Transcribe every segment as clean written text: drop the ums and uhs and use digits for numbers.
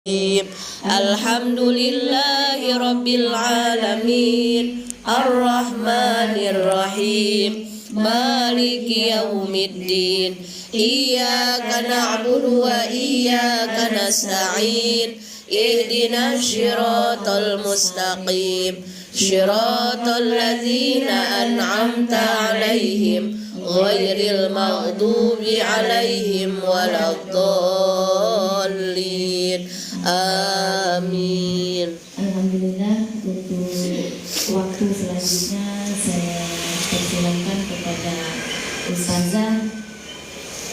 Alhamdulillahi Rabbil Alamin Ar-Rahmanir Rahim Maliki Yaumiddin Iyyaka na'budu wa iyyaka nasta'in Ihdinas siratal mustaqim Siratal ladzina an'amta 'alaihim ghairil maghdubi 'alaihim waladdallin. Amin. Alhamdulillah, untuk waktu selanjutnya saya persilakan kepada Ustazah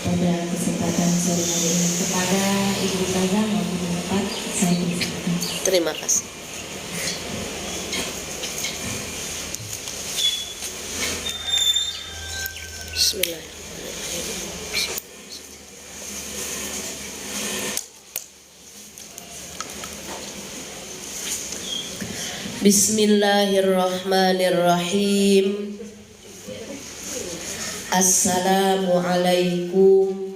pada kesempatan sore hari ini. Kepada Ibu Ustazah maupun Bapak, saya persilakan. Terima kasih. Bismillahirrahmanirrahim. Bismillahirrahmanirrahim. Assalamualaikum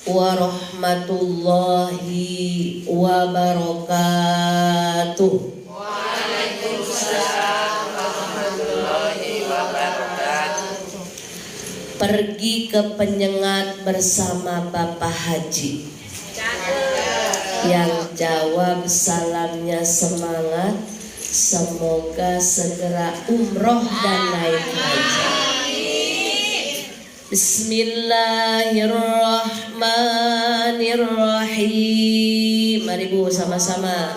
warahmatullahi wabarakatuh. Waalaikumsalam warahmatullahi wabarakatuh. Pergi ke penyengat bersama Bapak Haji. Yang jawab salamnya semangat. Semoga segera umroh dan naik haji. Bismillahirrahmanirrahim. Mari Bu sama-sama.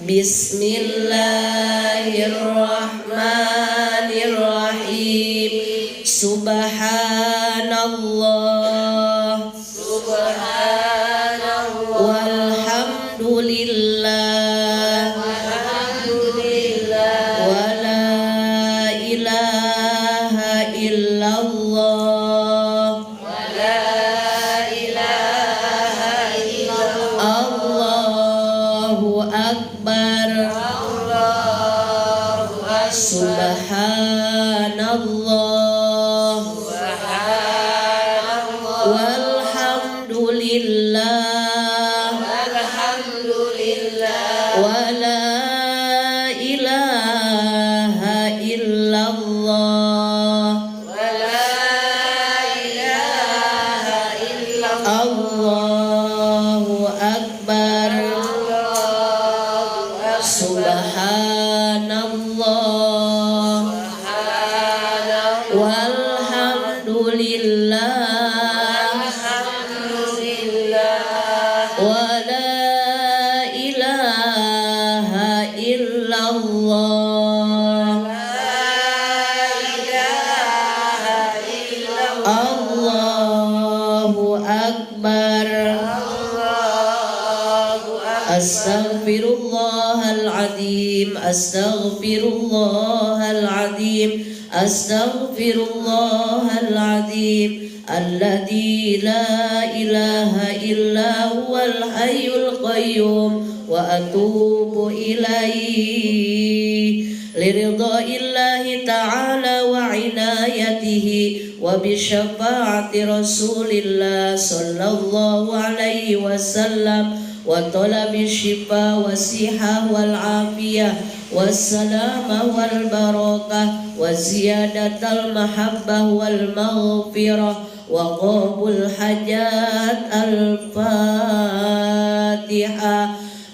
Bismillahirrahmanirrahim. Subhanallah. Subhanallah. Walhamdulillah. Subhanallah, walhamdulillah, wala ilaha illallah, Allahu akbar, subhanallah, walhamdulillah, wala ilaha illallah, Allahu akbar. Astaghfirullahaladzim, astaghfirullahaladzim, astaghfirullahaladzim. Alladzi la ilaha illa huwal hayyul qayyum wa atubu ilaihi liridaillahi ta'ala wa inayatihi wa bisyafaati rasulillah sallallahu alaihi wasallam wa talabi syifa wa siha wal afiyah wassalama wal barakah wa ziyadatal mahabbah wal maghfirah wa qabul hajat al-fatihah.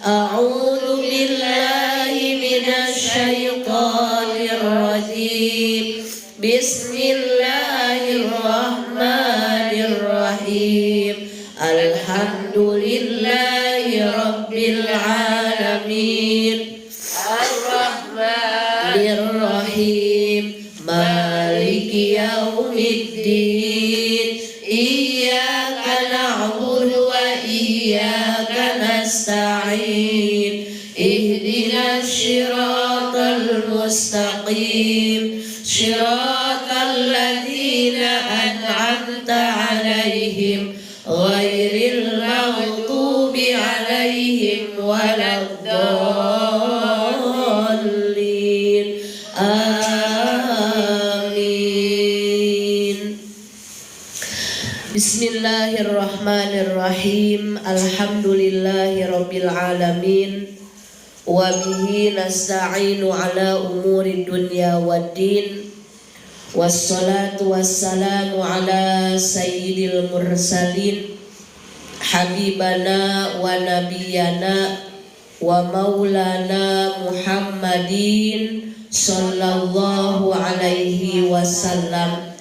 A'udzu billahi minasy syaithanir rajim. Bismillahirrahmanirrahim. Alhamdulillahi rabbil alamin. Ar-Rahmanir Rahim. Maliki yaumiddin. Iyyaka na'budu wa iyyaka nasta'in. Ihdinas siratal mustaqim. Siratal ladzina an'amta 'alaihim ghairil maghdubi 'alaihim waladdallin. Amin. Bismillahirrahmanirrahim. Alhamdulillahi rabbil alamin wa bihi nasta'inu ala umuri dunya waddin wassalatu wassalamu ala sayyidil mursalin habibana wa nabiyana wa maulana Muhammadin sallallahu alaihi wasallam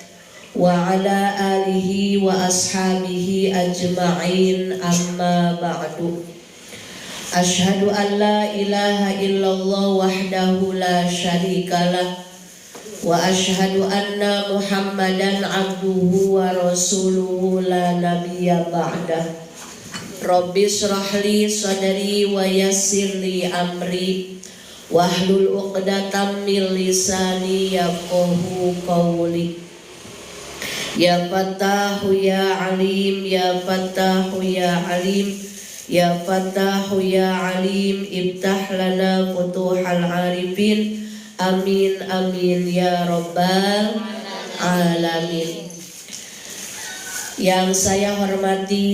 wa ala alihi wa ashabihi ajma'in, amma ba'du. Asyhadu an la ilaha illallah wahdahu la syarikalah wa asyhadu anna Muhammadan abduhu wa rasuluhu la nabiyya ba'dah. Rabbi shrah li sadri wa yassir li amri wahlul 'uqdatam min lisani yafqahu qawli. Ya Fattahu ya Alim, ya Fattahu ya Alim, ya Fattahu ya Alim, iftah lana futuhal arifin, amin amin ya Rabbal alamin. Yang saya hormati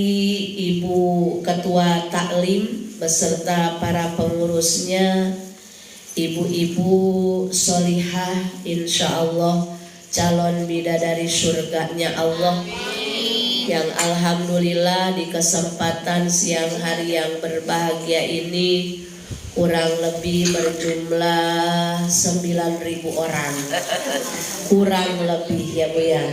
Ibu Ketua Taklim beserta para pengurusnya, ibu-ibu solihah insyaallah calon bidadari surganya Allah, yang alhamdulillah di kesempatan siang hari yang berbahagia ini kurang lebih berjumlah 9.000 orang, kurang lebih ya Bu ya.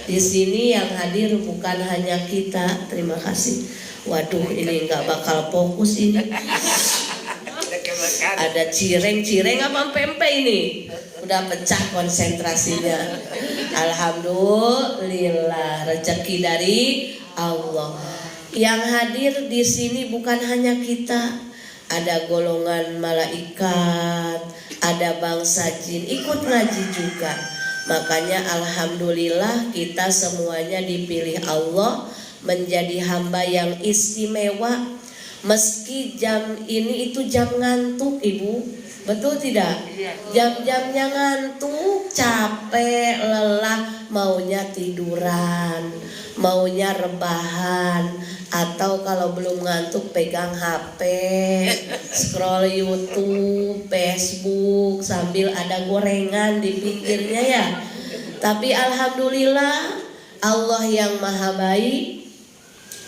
Di sini yang hadir bukan hanya kita, terima kasih. Waduh, ini nggak bakal fokus ini. Ada cireng apa pempek ini? Udah pecah konsentrasinya. Alhamdulillah, rezeki dari Allah. Yang hadir di sini bukan hanya kita, ada golongan malaikat, ada bangsa jin ikut ngaji juga. Makanya alhamdulillah kita semuanya dipilih Allah menjadi hamba yang istimewa. Meski jam ini itu jam ngantuk Ibu, betul tidak? Jam-jamnya ngantuk, capek, lelah, maunya tiduran, maunya rebahan, atau kalau belum ngantuk pegang HP, scroll YouTube, Facebook sambil ada gorengan di pinggirnya ya. Tapi alhamdulillah Allah yang maha baik,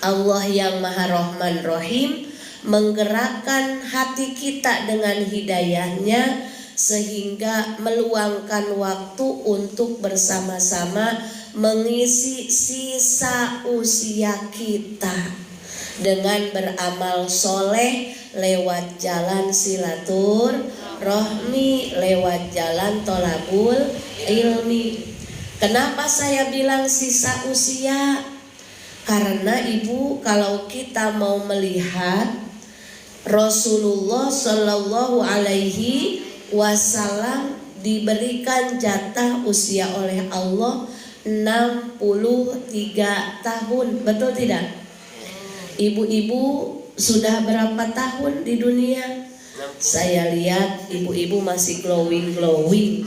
Allah yang maha rahman rahim menggerakkan hati kita dengan hidayahnya sehingga meluangkan waktu untuk bersama-sama mengisi sisa usia kita dengan beramal soleh lewat jalan silaturahmi, lewat jalan tholabul ilmi. Kenapa saya bilang sisa usia? Karena Ibu, kalau kita mau melihat Rasulullah Shallallahu Alaihi Wasallam diberikan jatah usia oleh Allah 63 tahun, betul tidak? Ibu-ibu sudah berapa tahun di dunia? Saya lihat ibu-ibu masih glowing,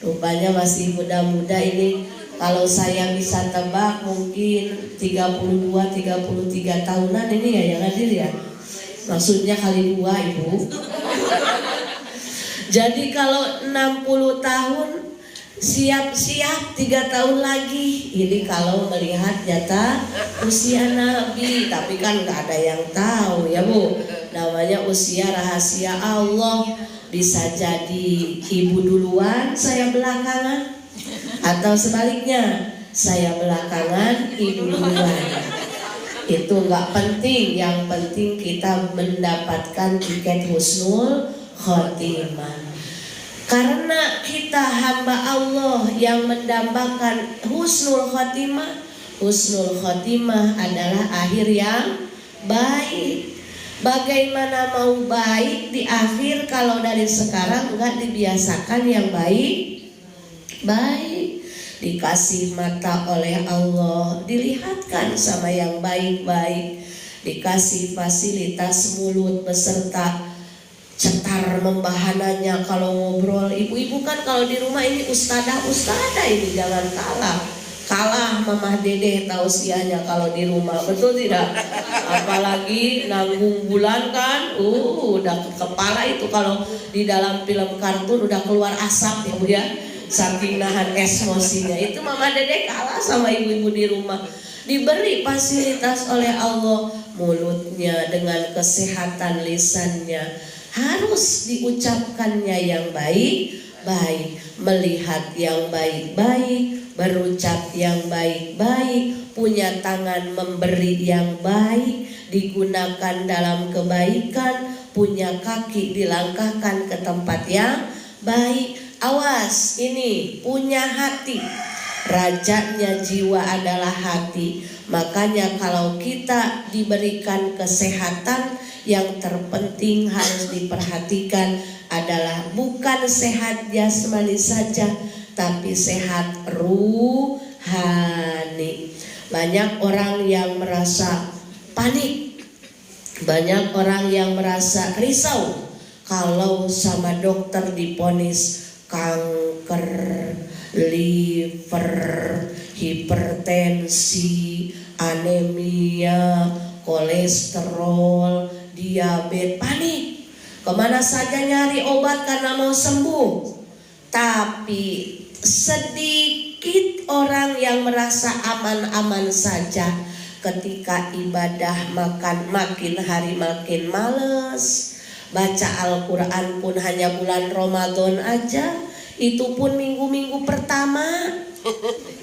rupanya masih muda-muda ini. Kalau saya bisa tebak mungkin 32-33 tahunan ini ya yang hadir ya. Maksudnya kali 2 Ibu. Jadi kalau 60 tahun siap-siap 3 tahun lagi. Ini kalau melihat jatah usia Nabi. Tapi kan gak ada yang tahu ya Bu. Namanya usia rahasia Allah. Bisa jadi Ibu duluan, saya belakangan. Atau sebaliknya, saya belakangan, Ibu duluan. Itu nggak penting, yang penting kita mendapatkan tiket husnul khotimah. Karena kita hamba Allah yang mendambakan husnul khotimah. Husnul khotimah adalah akhir yang baik. Bagaimana mau baik di akhir kalau dari sekarang nggak dibiasakan yang baik? Dikasih mata oleh Allah, dilihatkan sama yang baik-baik, dikasih fasilitas mulut beserta cetar membahananya kalau ngobrol. Ibu-ibu kan kalau di rumah ini ustadzah ini jangan kalah, Kalah Mamah Dedeh tausiahnya kalau di rumah, betul tidak? Apalagi nanggung bulan kan, udah ke kepala itu kalau di dalam film kartun udah keluar asap ya Bu ya, saking nahan emosinya. Itu Mamah Dedeh kalah sama ibu-ibu di rumah. Diberi fasilitas oleh Allah, mulutnya dengan kesehatan lisannya harus diucapkannya yang baik-baik, melihat yang baik-baik, berucap yang baik-baik, punya tangan memberi yang baik, digunakan dalam kebaikan, punya kaki dilangkahkan ke tempat yang baik. Awas, ini punya hati. Rajanya jiwa adalah hati. Makanya kalau kita diberikan kesehatan, yang terpenting harus diperhatikan adalah bukan sehat jasmani saja, tapi sehat ruhani. Banyak orang yang merasa panik, banyak orang yang merasa risau kalau sama dokter diponis kanker, liver, hipertensi, anemia, kolesterol, diabetes. Panik, kemana saja nyari obat karena mau sembuh. Tapi sedikit orang yang merasa aman-aman saja ketika ibadah, makin hari makin males. Baca Al-Quran pun hanya bulan Ramadan aja, itu pun minggu-minggu pertama.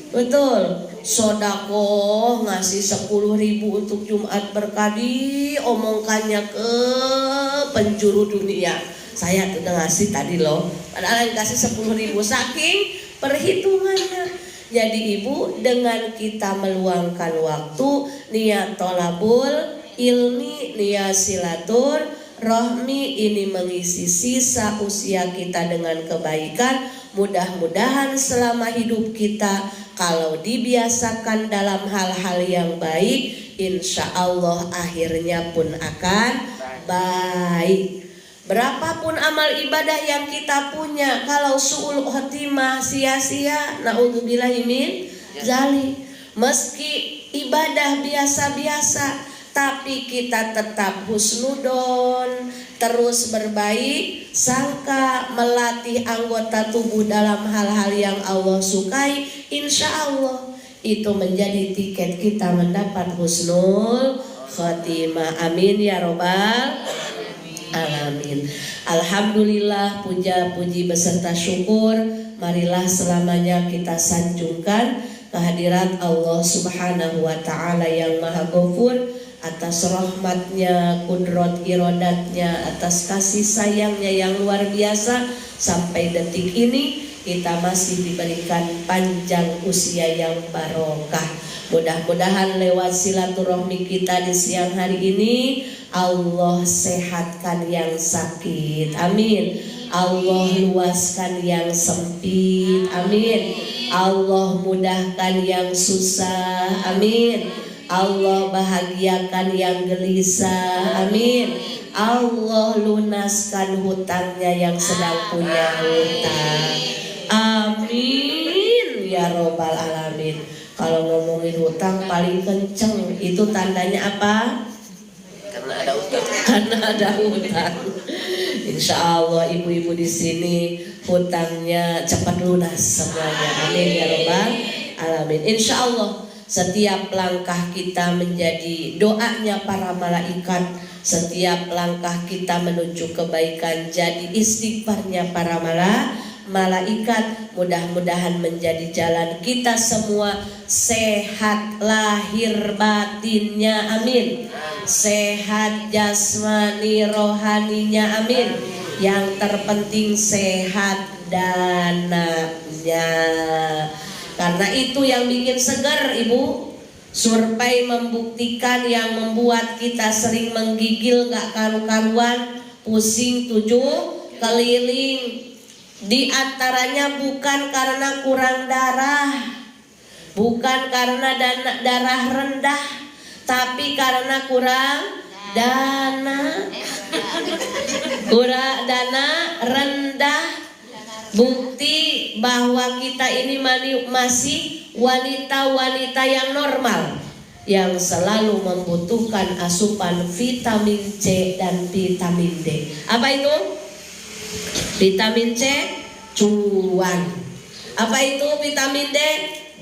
Betul. Sodakoh ngasih 10.000 untuk Jumat berkah, diomongkannya ke penjuru dunia. Saya udah ngasih tadi loh, padahal yang kasih 10.000 saking perhitungannya. Jadi ibu, dengan kita meluangkan waktu, niat tolabul ilmi, niat silatur rohmi, ini mengisi sisa usia kita dengan kebaikan. Mudah-mudahan selama hidup kita, kalau dibiasakan dalam hal-hal yang baik, insya Allah akhirnya pun akan baik. Berapapun amal ibadah yang kita punya, kalau su'ul khotimah sia-sia, na'udzubillahi min zalik. Meski ibadah biasa-biasa, tapi kita tetap husnudon, terus berbaik sangka, melatih anggota tubuh dalam hal-hal yang Allah sukai. Insya Allah itu menjadi tiket kita mendapat husnul khotimah. Amin ya robbal alamin. Alhamdulillah, puja puji beserta syukur marilah selamanya kita sanjungkan kehadirat Allah Subhanahu wa ta'ala yang maha ghafur, atas rahmatnya, kudrat irodatnya, atas kasih sayangnya yang luar biasa. Sampai detik ini kita masih diberikan panjang usia yang barokah. Mudah-mudahan lewat silaturahmi kita di siang hari ini, Allah sehatkan yang sakit, amin. Allah luaskan yang sempit, amin. Allah mudahkan yang susah, amin. Allah bahagiakan yang gelisah, amin. Allah lunaskan hutangnya yang sedang punya hutang, amin ya robbal alamin. Kalau ngomongin hutang paling kenceng itu tandanya apa? Karena ada utang. Karena ada hutang. Insya Allah ibu-ibu di sini hutangnya cepat lunas semuanya, amin ya robbal alamin. Insya Allah setiap langkah kita menjadi doanya para malaikat, setiap langkah kita menuju kebaikan jadi istighfarnya para malaikat. Mudah-mudahan menjadi jalan kita semua sehat lahir batinnya, amin. Sehat jasmani rohaninya, amin. Yang terpenting sehat dananya. Karena itu yang bikin segar ibu. Survei membuktikan yang membuat kita sering menggigil gak karu-karuan, pusing 7 keliling, di antaranya bukan karena kurang darah, bukan karena darah rendah, tapi karena kurang dana. Kurang dana rendah. Bukti bahwa kita ini masih wanita-wanita yang normal yang selalu membutuhkan asupan vitamin C dan vitamin D. Apa itu? Vitamin C, cuan. Apa itu vitamin D?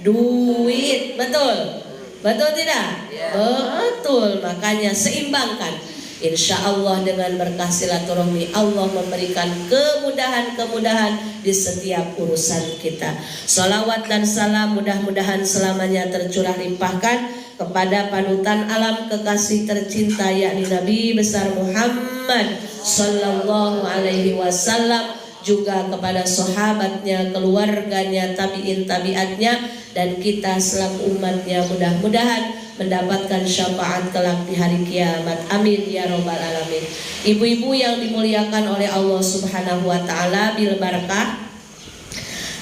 Duit. Betul? Betul tidak? Betul. Makanya seimbangkan. Insya Allah dengan berkah silaturahmi Allah memberikan kemudahan-kemudahan di setiap urusan kita. Salawat dan salam mudah-mudahan selamanya tercurah limpahkan kepada panutan alam kekasih tercinta yakni Nabi besar Muhammad Sallallahu Alaihi Wasallam, juga kepada sahabatnya, keluarganya, tabiin tabiatnya, dan kita selaku umatnya mudah-mudahan mendapatkan syafaat kelak di hari kiamat. Amin ya robbal alamin. Ibu-ibu yang dimuliakan oleh Allah Subhanahu wa taala bil barakah,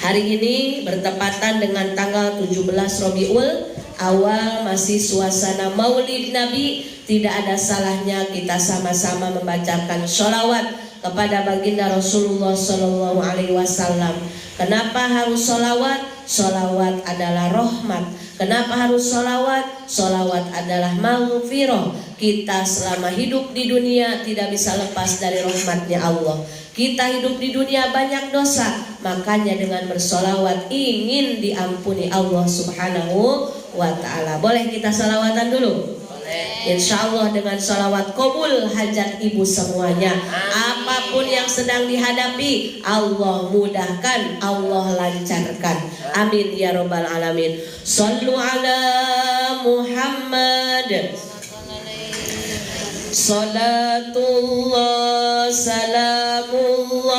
hari ini bertepatan dengan tanggal 17 Rabiul Awal, masih suasana Maulid Nabi. Tidak ada salahnya kita sama-sama membacakan sholawat kepada baginda Rasulullah Sallallahu Alaihi Wasallam. Kenapa harus sholawat? Sholawat adalah rahmat. Kenapa harus sholawat? Sholawat adalah maghfirah. Kita selama hidup di dunia tidak bisa lepas dari rahmatnya Allah. Kita hidup di dunia banyak dosa, makanya dengan bersolawat ingin diampuni Allah Subhanahu wa ta'ala. Boleh kita salawatan dulu? Insya Allah dengan salawat kabul hajat ibu semuanya. Apapun yang sedang dihadapi Allah mudahkan, Allah lancarkan. Amin ya robbal alamin. Sallu ala Muhammad. Salatullah salamullah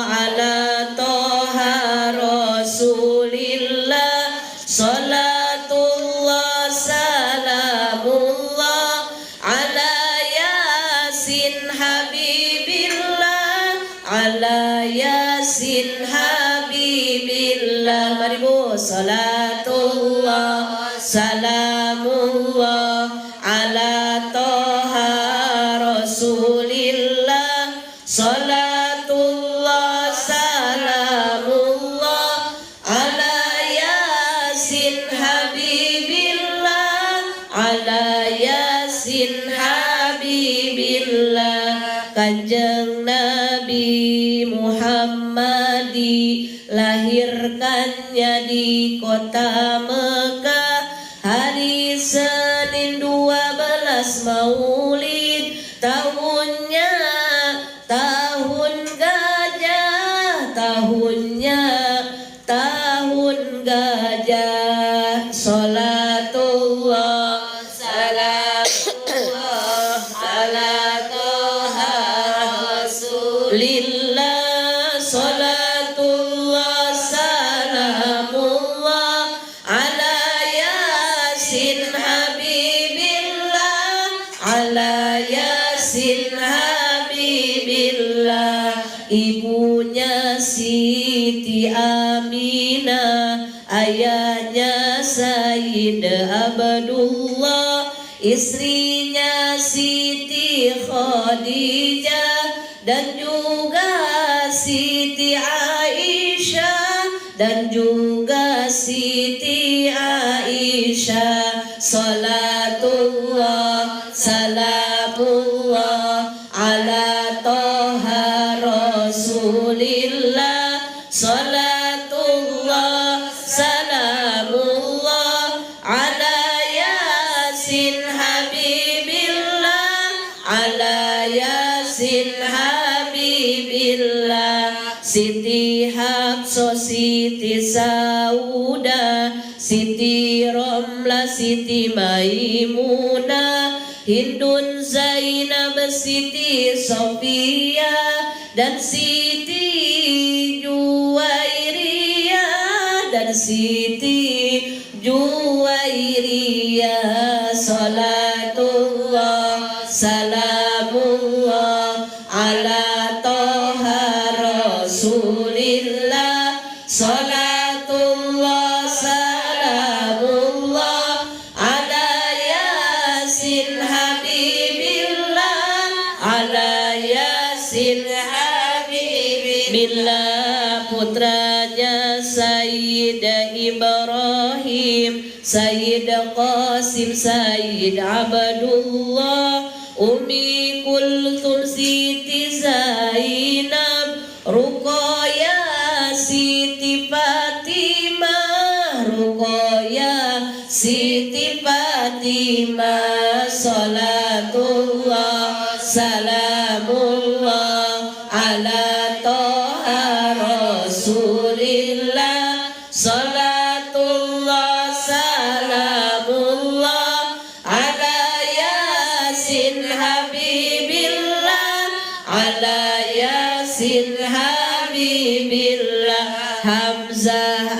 ala toha rasulillah. Salatullah salamullah ala yasin habibillah. Ala yasin habibillah. Mari bu. Salatullah salamullah ala toha rasulillah. Salatullah salamullah ala yasin habibillah. Ala yasin habibillah. Kanjeng Nabi Muhammad dilahirkannya di kota Mekah hari Senin 12 Maulid. Tahunnya tahun gajah, tahunnya tahun gajah. Salatullah salamullah ala toha rasulillah. Salatullah salamullah ala yasin habibillah. Ala yasin habibillah. Ibunya Siti Aminah, ayahnya Sayyid Abdullah, istrinya Siti Khadijah, dan juga Siti Aisyah, dan juga Siti Aisyah. Salatullah salamullah ala toha rasulillah. Salatullah salamullah ala yasin habibillah. Ala yasin habibillah. Siti Hafsah, Siti Saudah, Siti Romlah, Siti Maimunah, Hindun Zainab, Siti Sofia, dan Siti Juwairiyah, dan Siti Juwairiyah. Salatullah salamullah ala toha rasulillah. Salatullah salamullah ala yasin habibillah. Ala yasin habibillah. Putranya Sayyid Sayyid Ibrahim, Sayyid Qasim, Sayyid Abdullah, Umi Kulthum, Siti Zainab, Ruqayyah, Siti Fatimah, Ruqayyah, Siti Fatimah. Salatullah, salamullah ala Toha Rasulillah. Salatullah, salamullah ala Yasin Habibillah, ala Yasin Habibillah. Hamzah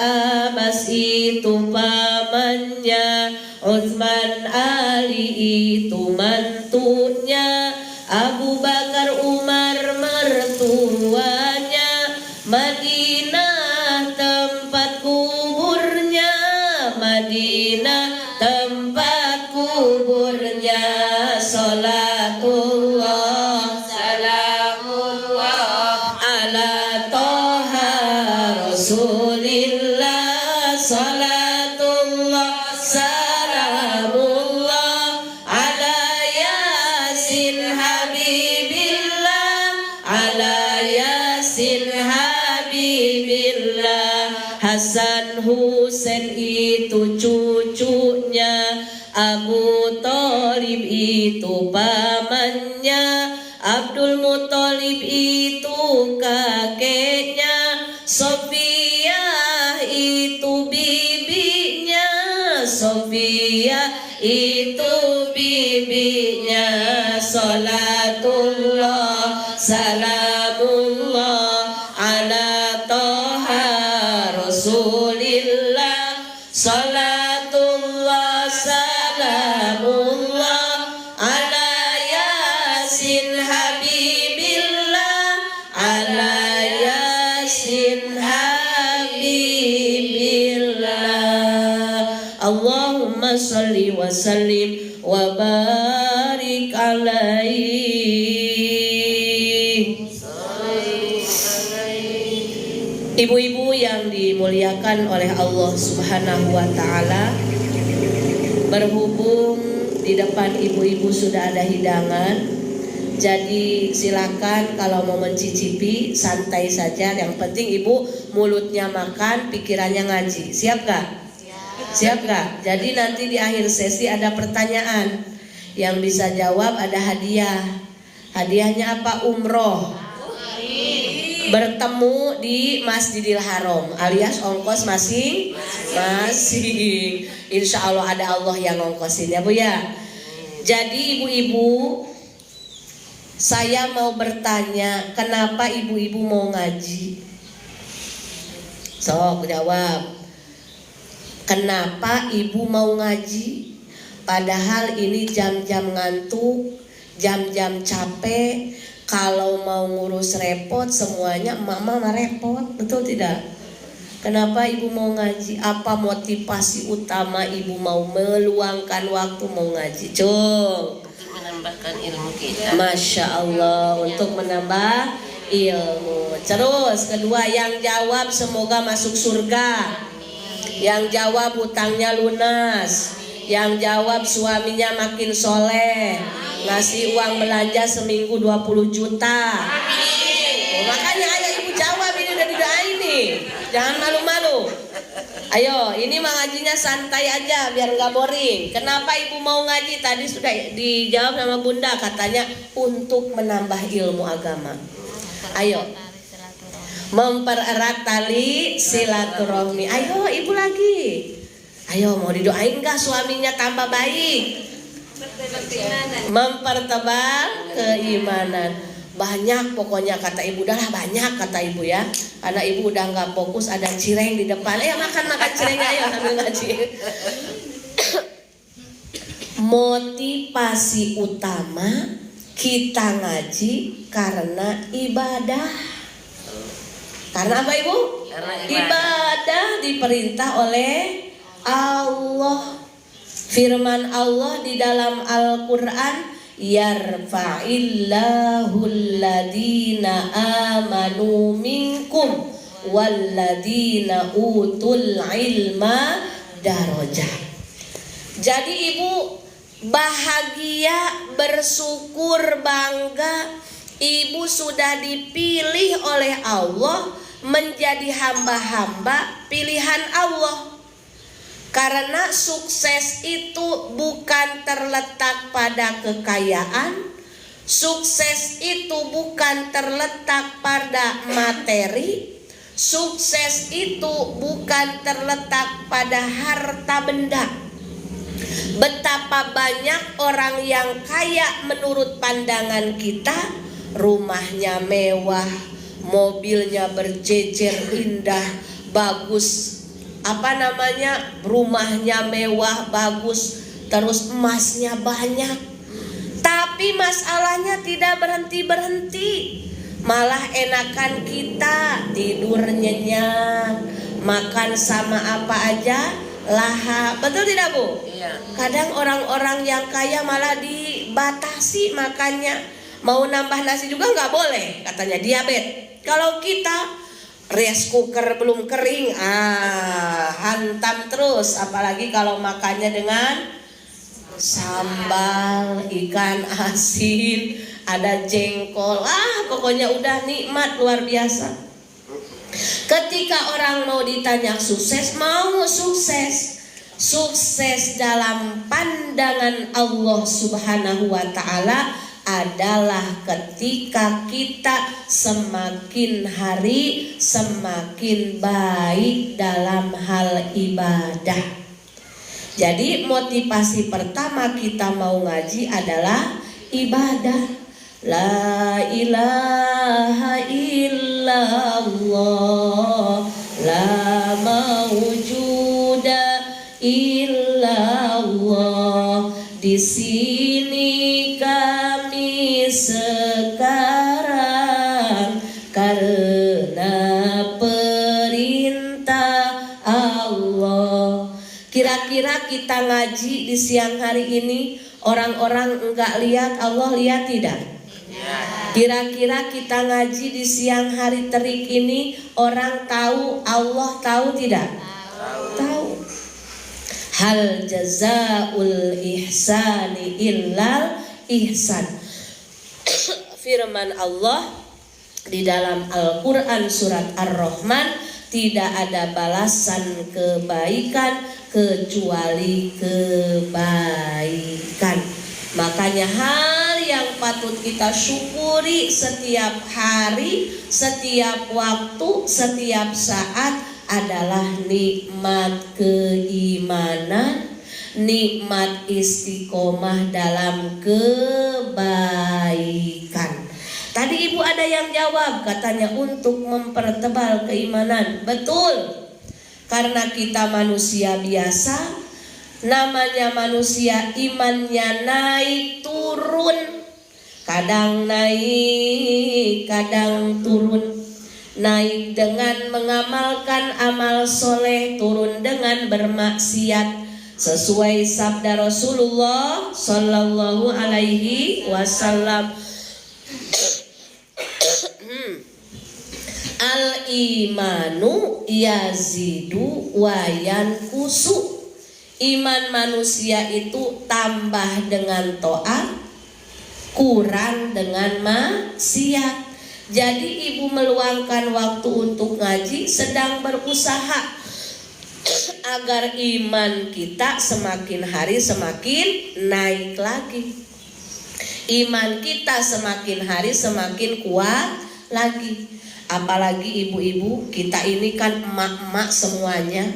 Abbas itu pamannya, Utsman Ali itu mantunya, Abu Bakar Umar mertuanya, Madinah tempat kuburnya, Madinah tempat kuburnya. Salatullah, salamullah ala Toha Rasulillah. Salatullah, salamullah ala Yasin Habibillah, ala Yasin Habibillah. Hasan Husain itu cucunya, Abu Thalib itu pamannya, Abdul Muthalib itu kakeknya, Sofiyah itu bibinya, Sofiyah itu bibinya. Salatullah, salamullah ala Toha Rasulillah. Salatullah, salamullah ala Yasin Habibillah, ala Yasin Habibillah. Allahumma salli wa sallim wa barik alaihi. Ibu-ibu yang dimuliakan oleh Allah Subhanahu wa Ta'ala, berhubung di depan ibu-ibu sudah ada hidangan, jadi silakan kalau mau mencicipi santai saja. Yang penting ibu mulutnya makan, pikirannya ngaji. Siap gak? Siap gak? Jadi nanti di akhir sesi ada pertanyaan, yang bisa jawab ada hadiah. Hadiahnya apa? Umroh bertemu di Masjidil Haram, alias ongkos masing-masing. Insya Allah ada Allah yang ngongkosin ya Bu ya. Jadi ibu-ibu, saya mau bertanya, kenapa ibu-ibu mau ngaji? Sok jawab. Kenapa ibu mau ngaji? Padahal ini jam-jam ngantuk, jam-jam capek. Kalau mau ngurus repot semuanya mama repot, betul tidak? Kenapa ibu mau ngaji? Apa motivasi utama ibu mau meluangkan waktu mau ngaji? Cung. Untuk menambahkan ilmu kita. Masya Allah, untuk menambah ilmu. Terus kedua, yang jawab semoga masuk surga. Yang jawab hutangnya lunas. Yang jawab suaminya makin soleh, ngasih uang belanja seminggu 20 juta. Oh, makanya ayo ibu jawab, ini udah didoain nih. Jangan malu-malu. Ayo, ini mengajinya santai aja biar nggak boring. Kenapa ibu mau ngaji? Tadi sudah dijawab sama Bunda, katanya untuk menambah ilmu agama. Ayo, mempererat tali silaturahmi. Ayo ibu lagi. Ayo, mau didoain gak suaminya tambah baik? Mempertebal keimanan. Banyak pokoknya kata ibu, dah banyak kata ibu ya. Karena ibu udah gak fokus, ada cireng di depan. Makan cireng ayo sambil ngaji. Motivasi utama kita ngaji karena ibadah. Karena apa ibu? Karena ibadah diperintah oleh Allah. Firman Allah di dalam Al-Quran, yarfa'illahul ladina amanu minkum walladzina utul ilma darajat. Jadi ibu bahagia, bersyukur, bangga, ibu sudah dipilih oleh Allah menjadi hamba-hamba pilihan Allah. Karena sukses itu bukan terletak pada kekayaan, sukses itu bukan terletak pada materi, sukses itu bukan terletak pada harta benda. Betapa banyak orang yang kaya menurut pandangan kita, rumahnya mewah, mobilnya berjejer indah, bagus, rumahnya mewah, bagus, terus emasnya banyak. Tapi masalahnya tidak berhenti-berhenti. Malah enakan kita tidur nyenyak, makan sama apa aja lahap. Betul tidak Bu? Iya. Kadang orang-orang yang kaya malah dibatasi makannya. Mau nambah nasi juga nggak boleh, katanya diabetes. Kalau kita rice cooker belum kering, hantam terus. Apalagi kalau makannya dengan sambal, ikan asin, ada jengkol, pokoknya udah nikmat luar biasa. Ketika orang mau ditanya sukses, mau sukses, sukses dalam pandangan Allah Subhanahu wa Ta'ala adalah ketika kita semakin hari semakin baik dalam hal ibadah. Jadi motivasi pertama kita mau ngaji adalah ibadah. La ilaha illallah, la mawjuda illallah. Di sini kami sekarang karena perintah Allah. Kira-kira kita ngaji di siang hari ini, orang-orang enggak lihat, Allah lihat tidak? Kira-kira kita ngaji di siang hari terik ini, orang tahu, Allah tahu tidak? Tahu. Hal jazaul ihsani illal ihsan. Firman Allah di dalam Al-Quran surat Ar-Rahman, tidak ada balasan kebaikan kecuali kebaikan. Makanya hal yang patut kita syukuri setiap hari, setiap waktu, setiap saat adalah nikmat keimanan, nikmat istiqomah dalam kebaikan. Tadi ibu ada yang jawab, katanya untuk mempertebal keimanan. Betul, karena kita manusia biasa, namanya manusia, imannya naik turun, kadang naik, kadang turun. Naik dengan mengamalkan amal soleh, turun dengan bermaksiat. Sesuai sabda Rasulullah Sallallahu Alaihi Wasallam, al-imanu yazidu wa yankusu. Iman manusia itu tambah dengan taat, kurang dengan maksiat. Jadi ibu meluangkan waktu untuk ngaji, sedang berusaha agar iman kita semakin hari semakin naik lagi. Iman kita semakin hari semakin kuat lagi. Apalagi ibu-ibu, kita ini kan emak-emak semuanya,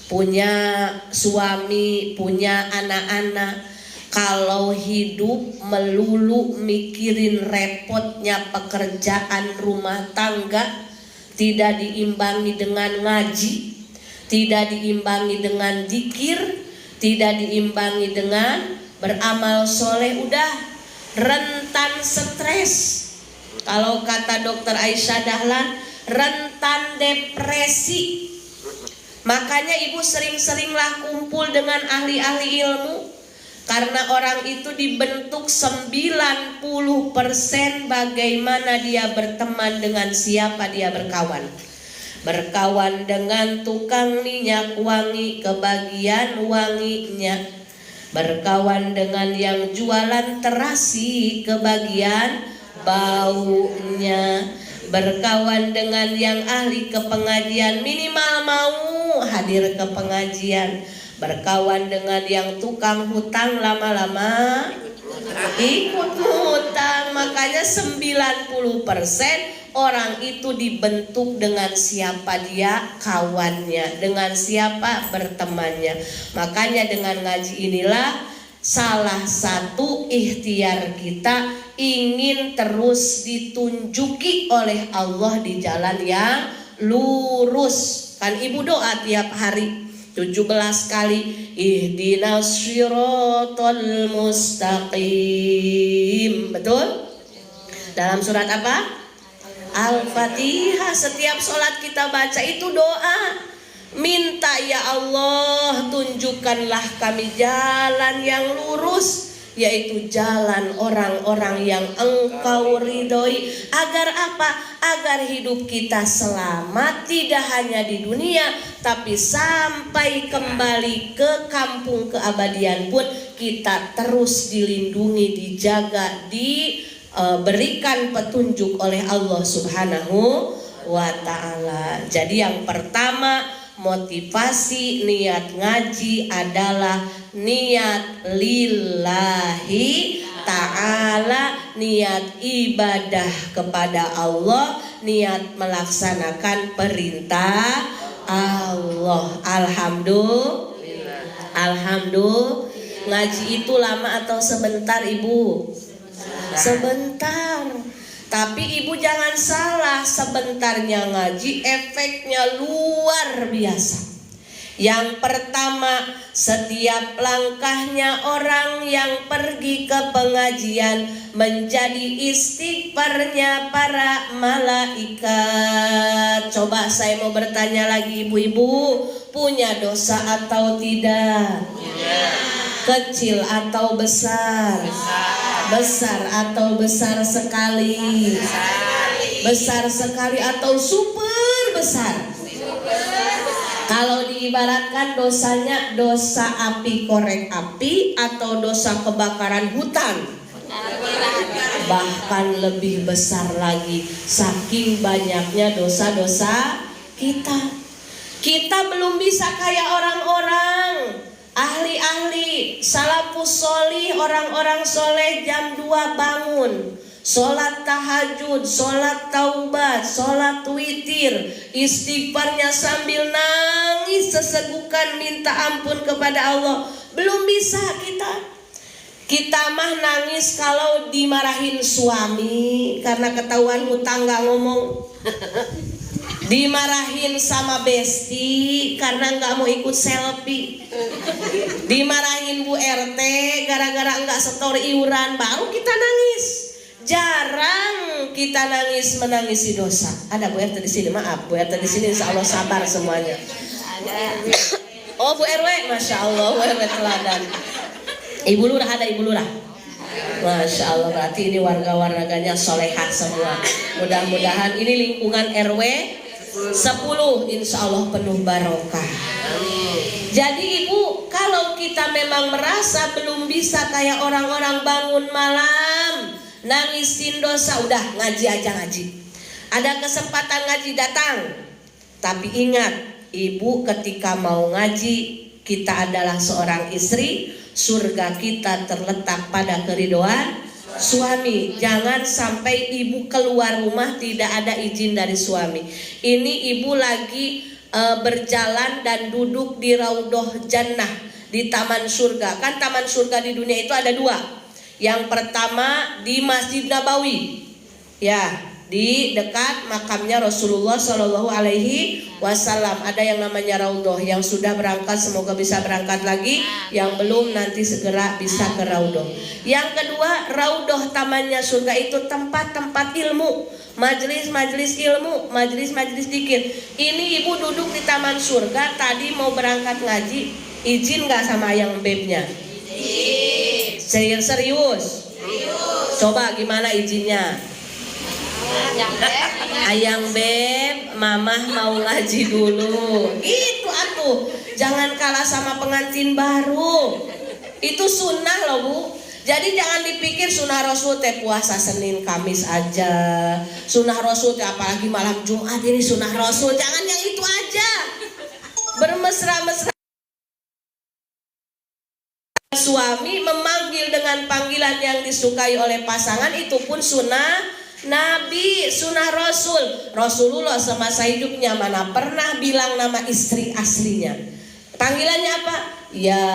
punya suami, punya anak-anak. Kalau hidup melulu mikirin repotnya pekerjaan rumah tangga, tidak diimbangi dengan ngaji, tidak diimbangi dengan zikir, tidak diimbangi dengan beramal soleh, udah rentan stres. Kalau kata dokter Aisyah Dahlan, rentan depresi. Makanya ibu sering-seringlah kumpul dengan ahli-ahli ilmu. Karena orang itu dibentuk 90% bagaimana dia berteman, dengan siapa dia berkawan. berkawan dengan tukang minyak wangi kebagian wanginya, berkawan dengan yang jualan terasi kebagian baunya, berkawan dengan yang ahli ke pengajian minimal mau hadir ke pengajian, berkawan dengan yang tukang hutang lama-lama ikut hutang. Makanya 90% orang itu dibentuk dengan siapa dia kawannya, dengan siapa bertemannya. Makanya dengan ngaji inilah salah satu ikhtiar kita ingin terus ditunjuki oleh Allah di jalan yang lurus. Kan ibu doa tiap hari 17 kali, ihdinas siratal mustaqim. Betul? Dalam surat apa? Al-Fatihah. Setiap sholat kita baca itu doa, minta ya Allah tunjukkanlah kami jalan yang lurus, yaitu jalan orang-orang yang Engkau ridhoi. Agar apa? Agar hidup kita selamat, tidak hanya di dunia, tapi sampai kembali ke kampung keabadian pun kita terus dilindungi, dijaga, diberikan petunjuk oleh Allah Subhanahu wa ta'ala. Jadi yang pertama, motivasi niat ngaji adalah niat lillahi ta'ala, niat ibadah kepada Allah, niat melaksanakan perintah Allah. Alhamdulillah. Ngaji itu lama atau sebentar ibu? Sebentar. Tapi ibu jangan salah, sebentarnya ngaji efeknya luar biasa. Yang pertama, setiap langkahnya orang yang pergi ke pengajian menjadi istighfarnya para malaikat. Coba saya mau bertanya lagi, ibu-ibu, punya dosa atau tidak? Kecil atau besar? Besar atau besar sekali? Besar sekali atau super besar? Kalau diibaratkan dosanya dosa api korek api atau dosa kebakaran hutan, bahkan lebih besar lagi, saking banyaknya dosa-dosa kita. Kita belum bisa kayak orang-orang ahli-ahli salafus sholih, orang-orang soleh jam 2 bangun, sholat tahajud, sholat taubat, sholat witir, istighfarnya sambil nangis sesegukan minta ampun kepada Allah. Belum bisa kita. Kita mah nangis kalau dimarahin suami karena ketahuan hutang gak ngomong. Dimarahin sama besti karena gak mau ikut selfie. Dimarahin Bu RT gara-gara gak setor iuran, baru kita nangis. Jarang kita nangis menangisi dosa. Ada Bu RT di sini, maaf Bu RT di sini, insya Allah sabar semuanya. Oh Bu RW, masya Allah Bu RW teladan. Ibu lurah ada, ibu lurah. Masya Allah, berarti ini warga-warganya solehah semua. Mudah-mudahan ini lingkungan RW 10 insya Allah penuh barokah. Jadi ibu, kalau kita memang merasa belum bisa kayak orang-orang bangun malam nangisin dosa, udah ngaji aja ngaji. Ada kesempatan ngaji datang. Tapi ingat, ibu ketika mau ngaji, kita adalah seorang istri, surga kita terletak pada keridhaan suami. Jangan sampai ibu keluar rumah tidak ada izin dari suami. Ini ibu lagi berjalan dan duduk di Raudhah Jannah, di taman surga. Kan taman surga di dunia itu ada 2. Yang pertama di Masjid Nabawi, ya, di dekat makamnya Rasulullah Shallallahu Alaihi Wasallam ada yang namanya Raudhah. Yang sudah berangkat semoga bisa berangkat lagi, yang belum nanti segera bisa ke Raudhah. Yang kedua, Raudhah tamannya surga itu tempat-tempat ilmu, majelis-majelis ilmu, majelis-majelis zikir. Ini ibu duduk di taman surga, tadi mau berangkat ngaji, izin gak sama ayang bebnya? Serius? Coba gimana izinnya? Ayang Beb, mamah mau ngaji dulu. Itu atuh. Jangan kalah sama pengantin baru. Itu sunnah loh Bu. Jadi jangan dipikir sunnah Rasul teh puasa Senin Kamis aja. Sunnah Rasul teh apalagi malam Jumat ini sunnah Rasul. Jangan yang itu aja. Bermesra-mesra. Suami memanggil dengan panggilan yang disukai oleh pasangan itu pun sunnah Nabi, sunnah Rasul. Rasulullah semasa hidupnya mana pernah bilang nama istri aslinya. Panggilannya apa? Ya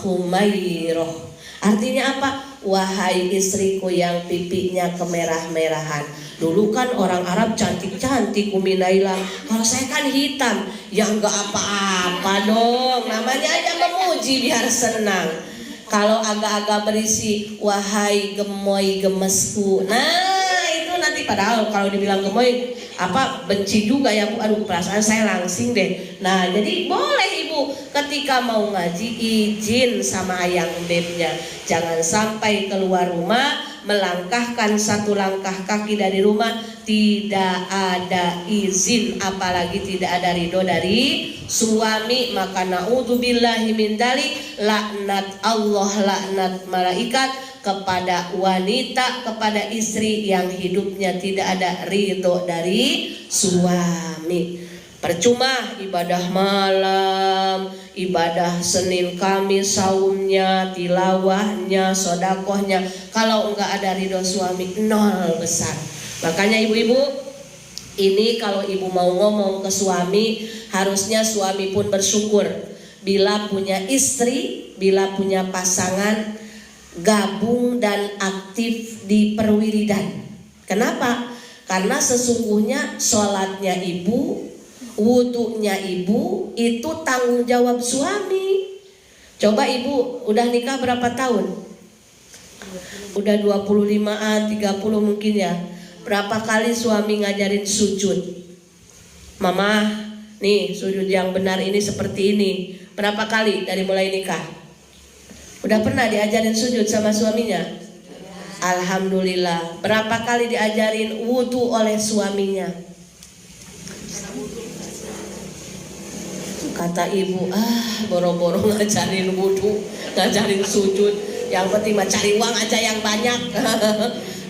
Humairah. Artinya apa? Wahai istriku yang pipinya kemerah-merahan. Dulu kan orang Arab cantik-cantik Umi Naila. Kalau saya kan hitam. Ya enggak apa-apa dong. Namanya aja memuji biar senang. Kalau agak-agak berisi, wahai gemoy gemesku. Nah itu nanti padahal kalau dibilang gemoy apa benci juga ya Bu. Aduh perasaan saya langsing deh. Nah jadi boleh Ibu ketika mau ngaji izin sama ayang bebnya. Jangan sampai keluar rumah melangkahkan satu langkah kaki dari rumah tidak ada izin, apalagi tidak ada ridho dari suami. Maka naudzubillahi min dzalik, laknat Allah, laknat malaikat kepada wanita, kepada istri yang hidupnya tidak ada ridho dari suami. Percuma ibadah malam, ibadah Senin Kamis, saumnya, tilawahnya, sodakohnya, kalau enggak ada ridho suami, nol besar. Makanya ibu-ibu, ini kalau ibu mau ngomong ke suami, harusnya suami pun bersyukur bila punya istri, bila punya pasangan gabung dan aktif di perwiridan. Kenapa? Karena sesungguhnya sholatnya ibu, wudunya ibu itu tanggung jawab suami. Coba ibu udah nikah berapa tahun? Udah 25-an, 30 mungkin ya. Berapa kali suami ngajarin sujud? Mama, nih sujud yang benar ini seperti ini. Berapa kali dari mulai nikah? Udah pernah diajarin sujud sama suaminya? Alhamdulillah. Berapa kali diajarin wudu oleh suaminya? Kata ibu, boro-boro ngajarin wudu, ngajarin sujud. Yang penting mah cari uang aja yang banyak.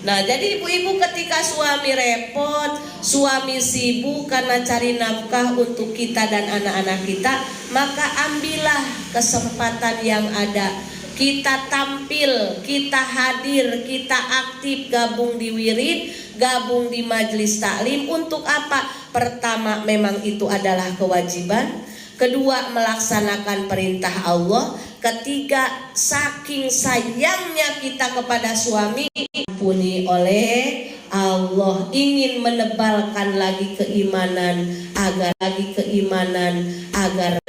Nah jadi ibu-ibu ketika suami repot, suami sibuk karena cari nafkah untuk kita dan anak-anak kita, maka ambillah kesempatan yang ada. Kita tampil, kita hadir, kita aktif gabung di wirid, gabung di majelis taklim. Untuk apa? Pertama memang itu adalah kewajiban. Kedua melaksanakan perintah Allah. Ketiga saking sayangnya kita kepada suami, diampuni oleh Allah. Ingin menebalkan lagi keimanan agar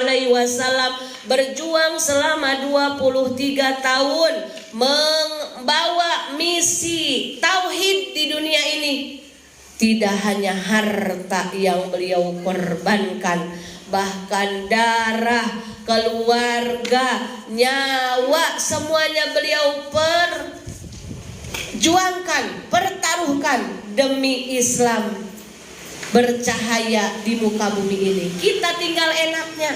alaihi wasallam berjuang selama 23 tahun membawa misi tauhid di dunia ini. Tidak hanya harta yang beliau korbankan, bahkan darah, keluarga, nyawa, semuanya beliau perjuangkan, pertaruhkan demi Islam bercahaya di muka bumi ini. Kita tinggal enaknya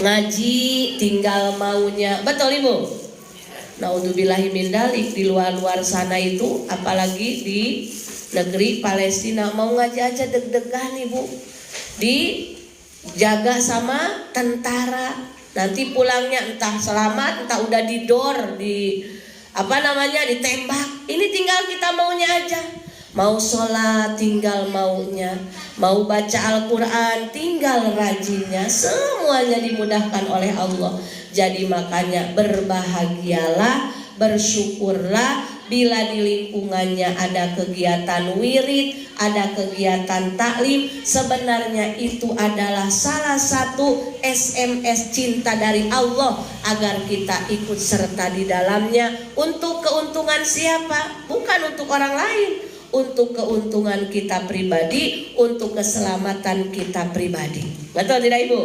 ngaji, tinggal maunya. Betul Ibu? Naudzubillahi min dzalik. Di luar-luar sana itu, apalagi di negeri Palestina, mau ngaji aja deg-degan Ibu. Dijaga sama tentara. Nanti pulangnya entah selamat, entah udah didor, ditembak. Ini tinggal kita maunya aja. Mau sholat tinggal maunya, mau baca Al-Quran tinggal rajinnya. Semuanya dimudahkan oleh Allah. Jadi makanya berbahagialah, bersyukurlah bila di lingkungannya ada kegiatan wirid, ada kegiatan taklim. Sebenarnya itu adalah salah satu SMS cinta dari Allah agar kita ikut serta di dalamnya. Untuk keuntungan siapa? Bukan untuk orang lain, untuk keuntungan kita pribadi, untuk keselamatan kita pribadi. Betul tidak Ibu?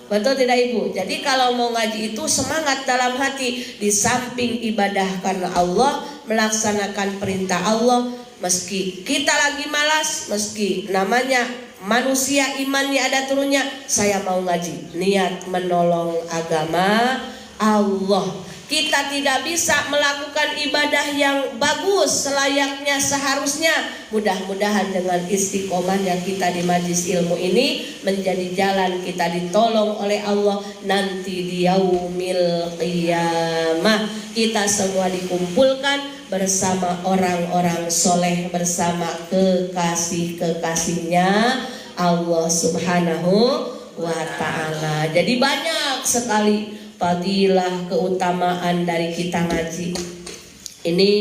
Betul tidak Ibu? Jadi kalau mau ngaji itu semangat dalam hati. Di samping ibadah karena Allah, melaksanakan perintah Allah, meski kita lagi malas, meski namanya manusia imannya ada turunnya, saya mau ngaji, niat menolong agama Allah. Kita tidak bisa melakukan ibadah yang bagus selayaknya seharusnya. Mudah-mudahan dengan istiqomahnya kita di majlis ilmu ini menjadi jalan kita ditolong oleh Allah nanti di yaumil qiyamah. Kita semua dikumpulkan bersama orang-orang soleh, bersama kekasih-kekasihnya Allah Subhanahu wa ta'ala. Jadi banyak sekali fadilah keutamaan dari kita ngaji. Ini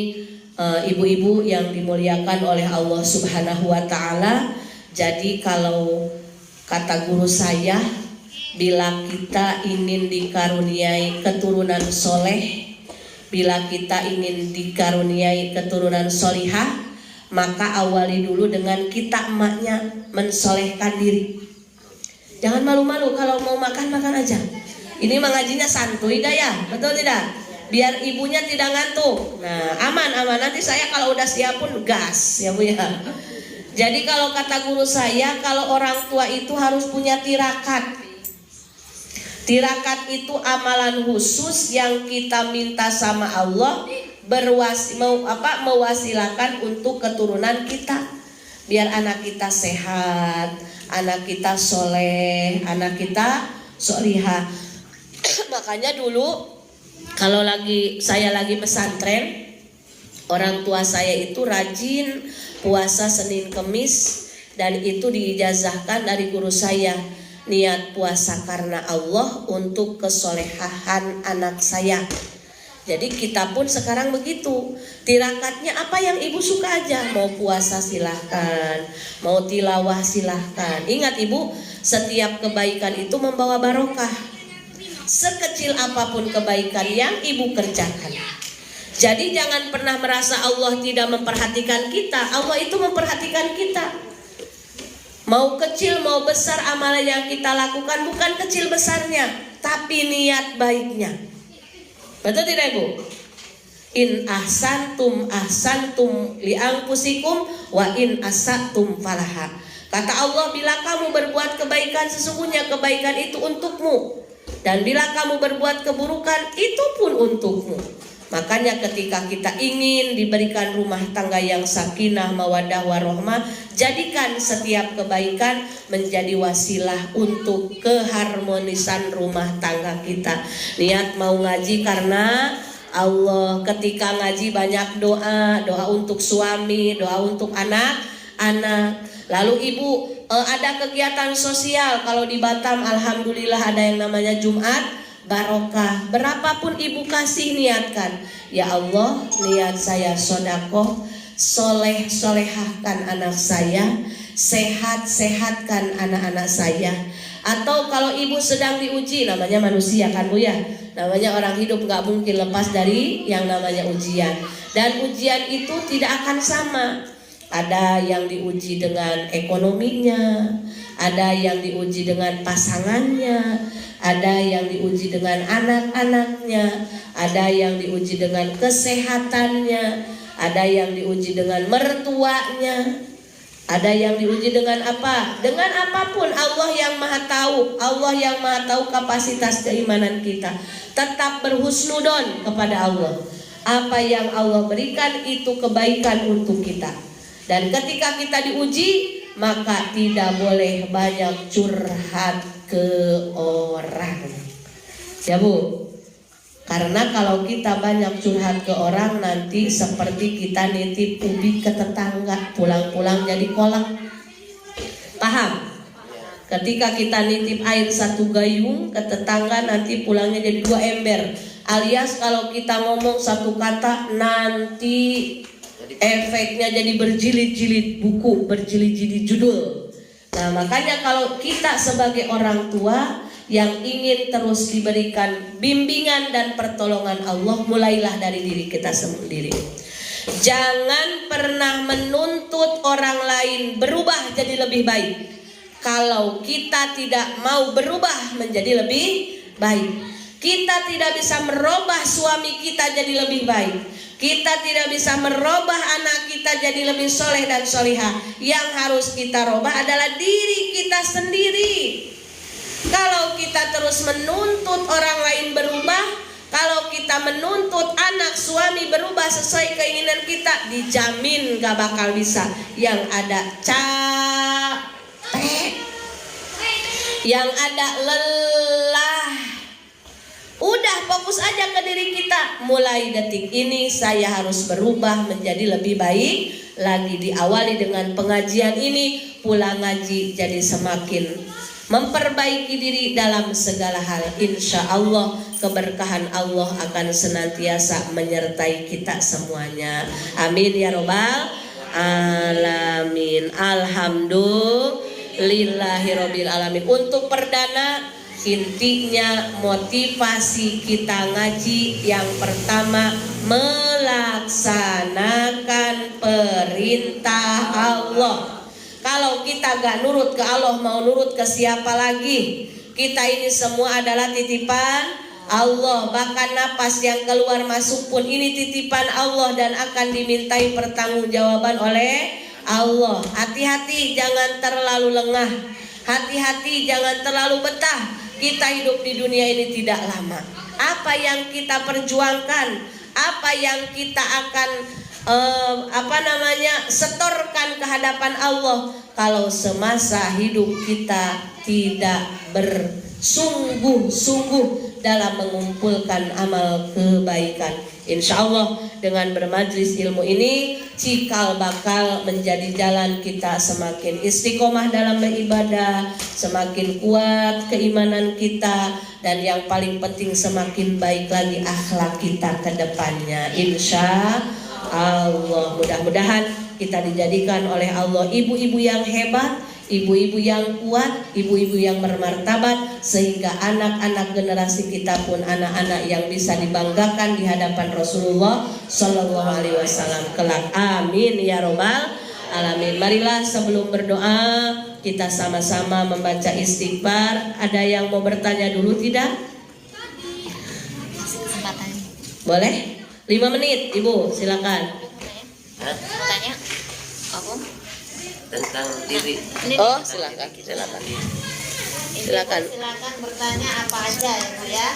ibu-ibu yang dimuliakan oleh Allah Subhanahu wa ta'ala. Jadi kalau kata guru saya, bila kita ingin dikaruniai keturunan soleh, bila kita ingin dikaruniai keturunan solihah, maka awali dulu dengan kita emaknya mensolehkan diri. Jangan malu-malu, kalau mau makan, makan aja. Ini mengajinya santuy dah ya, betul tidak? Biar ibunya tidak ngantuk. Nah, aman. Nanti saya kalau udah siap pun gas ya Bu ya. Jadi kalau kata guru saya, kalau orang tua itu harus punya tirakat. Tirakat itu amalan khusus yang kita minta sama Allah mewasilakan untuk keturunan kita. Biar anak kita sehat, anak kita soleh, anak kita solihah. Makanya dulu kalau saya lagi pesantren, orang tua saya itu rajin puasa Senin Kemis, dan itu diijazahkan dari guru saya, niat puasa karena Allah untuk kesolehahan anak saya. Jadi kita pun sekarang begitu, tirakatnya apa yang ibu suka aja, mau puasa silahkan, mau tilawah silahkan. Ingat ibu, setiap kebaikan itu membawa barokah. Sekecil apapun kebaikan yang ibu kerjakan. Jadi jangan pernah merasa Allah tidak memperhatikan kita. Allah itu memperhatikan kita. Mau kecil mau besar amalan yang kita lakukan, bukan kecil besarnya, tapi niat baiknya. Betul tidak ibu? In ahsantum li anfusikum wa in asatum falaha. Kata Allah, bila kamu berbuat kebaikan, sesungguhnya kebaikan itu untukmu. Dan bila kamu berbuat keburukan, itu pun untukmu. Makanya ketika kita ingin diberikan rumah tangga yang sakinah, mawaddah, warohmah, jadikan setiap kebaikan menjadi wasilah untuk keharmonisan rumah tangga kita. Niat mau ngaji karena Allah. Ketika ngaji banyak doa, doa untuk suami, doa untuk anak-anak. Lalu ibu ada kegiatan sosial. Kalau di Batam alhamdulillah ada yang namanya Jumat Barokah. Berapapun ibu kasih, niatkan, ya Allah, niat saya sodakoh, solehahkan anak saya, sehatkan anak-anak saya. Atau kalau ibu sedang diuji, namanya manusia kan Bu ya, namanya orang hidup, gak mungkin lepas dari yang namanya ujian. Dan ujian itu tidak akan sama. Ada yang diuji dengan ekonominya, ada yang diuji dengan pasangannya, ada yang diuji dengan anak-anaknya, ada yang diuji dengan kesehatannya, ada yang diuji dengan mertuanya, ada yang diuji dengan apa? Dengan apapun. Allah yang maha tahu, Allah yang maha tahu kapasitas keimanan kita. Tetap berhusnudon kepada Allah. Apa yang Allah berikan itu kebaikan untuk kita. Dan ketika kita diuji, maka tidak boleh banyak curhat ke orang. Ya Bu, karena kalau kita banyak curhat ke orang, nanti seperti kita nitip ubi ke tetangga, pulang-pulang jadi kolak. Paham? Ketika kita nitip air 1 gayung ke tetangga, nanti pulangnya jadi 2 ember. Alias kalau kita ngomong 1 kata, nanti efeknya jadi berjilid-jilid buku, berjilid-jilid judul. Nah makanya kalau kita sebagai orang tua yang ingin terus diberikan bimbingan dan pertolongan Allah, mulailah dari diri kita sendiri. Jangan pernah menuntut orang lain berubah jadi lebih baik kalau kita tidak mau berubah menjadi lebih baik. Kita tidak bisa merubah suami kita jadi lebih baik. Kita tidak bisa merubah anak kita jadi lebih soleh dan solihah. Yang harus kita rubah adalah diri kita sendiri. Kalau kita terus menuntut orang lain berubah, kalau kita menuntut anak suami berubah sesuai keinginan kita, dijamin gak bakal bisa. Yang ada capek, yang ada lelah. Udah fokus aja ke diri kita. Mulai detik ini saya harus berubah menjadi lebih baik lagi. Diawali dengan pengajian ini, pulang ngaji jadi semakin memperbaiki diri dalam segala hal. Insya Allah keberkahan Allah akan senantiasa menyertai kita semuanya. Amin ya robbal alamin. Alhamdulillahirobbil alamin. Untuk perdana, intinya motivasi kita ngaji yang pertama, melaksanakan perintah Allah. Kalau kita gak nurut ke Allah, mau nurut ke siapa lagi? Kita ini semua adalah titipan Allah. Bahkan napas yang keluar masuk pun ini titipan Allah dan akan dimintai pertanggungjawaban oleh Allah. Hati-hati jangan terlalu lengah. Hati-hati jangan terlalu betah. Kita hidup di dunia ini tidak lama. Apa yang kita perjuangkan, apa yang kita akan setorkan ke hadapan Allah, kalau semasa hidup kita tidak bersungguh-sungguh dalam mengumpulkan amal kebaikan. Insya Allah dengan bermajlis ilmu ini, cikal bakal menjadi jalan kita semakin istiqomah dalam beribadah, semakin kuat keimanan kita, dan yang paling penting semakin baik lagi akhlak kita ke depannya. Insya Allah, mudah-mudahan kita dijadikan oleh Allah ibu-ibu yang hebat, ibu-ibu yang kuat, ibu-ibu yang bermartabat, sehingga anak-anak generasi kita pun anak-anak yang bisa dibanggakan di hadapan Rasulullah Shallallahu Alaihi Wasallam kelak. Amin ya robbal alamin. Marilah sebelum berdoa kita sama-sama membaca istighfar. Ada yang mau bertanya dulu tidak? Boleh? 5 menit, Ibu, silakan. Tanya apa? Tentang diri. Oh, silakan. Silakan bertanya apa aja ya Bu ya.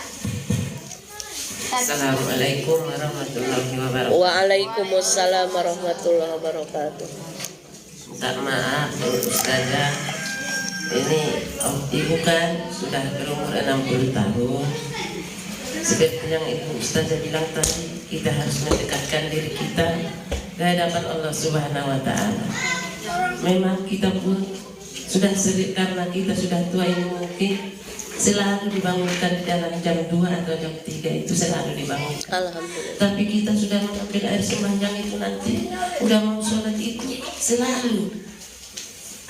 Assalamualaikum warahmatullahi wabarakatuh. Waalaikumsalam warahmatullahi wabarakatuh. Minta maaf Ustazah, ini ibu kan sudah berumur 60 tahun. Seperti yang Ibu Ustazah bilang tadi, kita harus mendekatkan diri kita ke hadapan Allah Subhanahu wa Ta'ala. Memang kita pun sudah sering, karena kita sudah tua ini mungkin selalu dibangunkan di dalam jam 2 atau jam 3 itu selalu dibangunkan. Alhamdulillah. Tapi kita sudah mengambil air sembahyang itu nanti, udah mau sholat itu selalu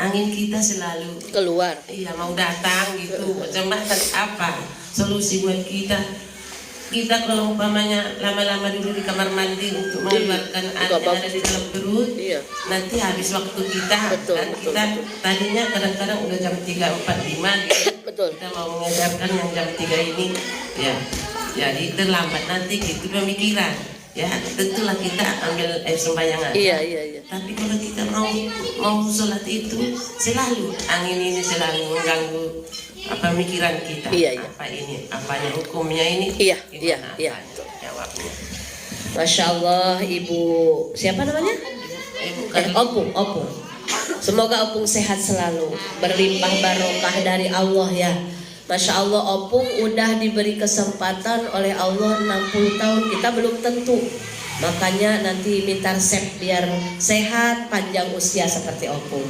angin kita selalu Keluar. iya mau datang gitu. Macam apa solusi buat kita? Kita kalau umpamanya lama-lama dulu di kamar mandi untuk mengeluarkan air yang ada di dalam perut, Iya. nanti habis waktu kita. Betul, Dan betul, kita tadinya kadang-kadang udah jam 3.45 gitu. Betul. Kita mau mengajarkan yang jam 3 ini, ya, jadi terlambat nanti gitu pemikiran. Ya, tentulah kita ambil air sembahyang aja. Iya. Tapi kalau kita mau sholat itu selalu angin ini selalu mengganggu pemikiran kita. Iya. Apa ini? Apanya hukumnya ini? Iya. Gimana jawabnya? Masya Allah, Ibu siapa namanya? Opung. Semoga Opung sehat selalu, berlimpah barokah dari Allah ya. Masya Allah, Opung udah diberi kesempatan oleh Allah 60 tahun, kita belum tentu. Makanya nanti minta resep biar sehat, panjang usia seperti Opung.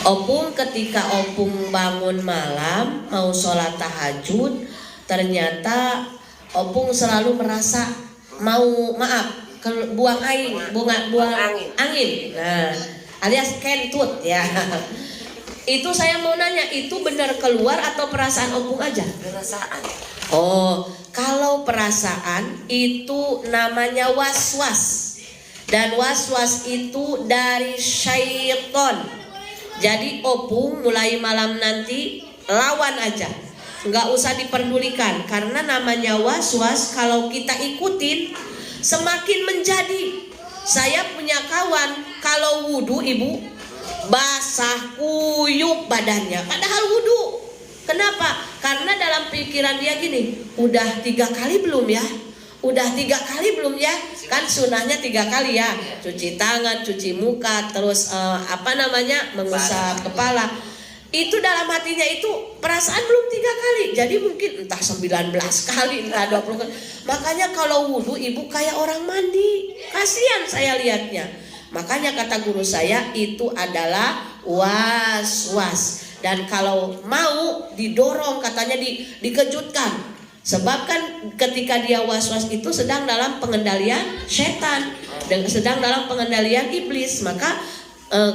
Opung ketika Opung bangun malam mau sholat tahajud, ternyata Opung selalu merasa buang angin. Nah, alias kentut ya. Itu saya mau nanya, itu benar keluar atau perasaan Opung aja? Perasaan. Oh, kalau perasaan itu namanya was-was. Dan was-was itu dari syaitan. Jadi Opung mulai malam nanti lawan aja. nggak usah diperdulikan, karena namanya was-was kalau kita ikutin semakin menjadi. Saya punya kawan kalau wudhu ibu basah kuyup badannya, padahal wudhu. Kenapa? Karena dalam pikiran dia gini, udah 3 kali belum ya? Udah 3 kali belum ya? Kan sunahnya 3 kali ya, cuci tangan, cuci muka, terus mengusap kepala. Itu dalam hatinya itu perasaan belum 3 kali, jadi mungkin entah 19 kali, entah 20 kali. Makanya kalau wudhu ibu kayak orang mandi, kasihan saya lihatnya. Makanya kata guru saya itu adalah was-was. Dan kalau mau didorong katanya dikejutkan. Sebab kan ketika dia was-was itu sedang dalam pengendalian setan dan sedang dalam pengendalian iblis. Maka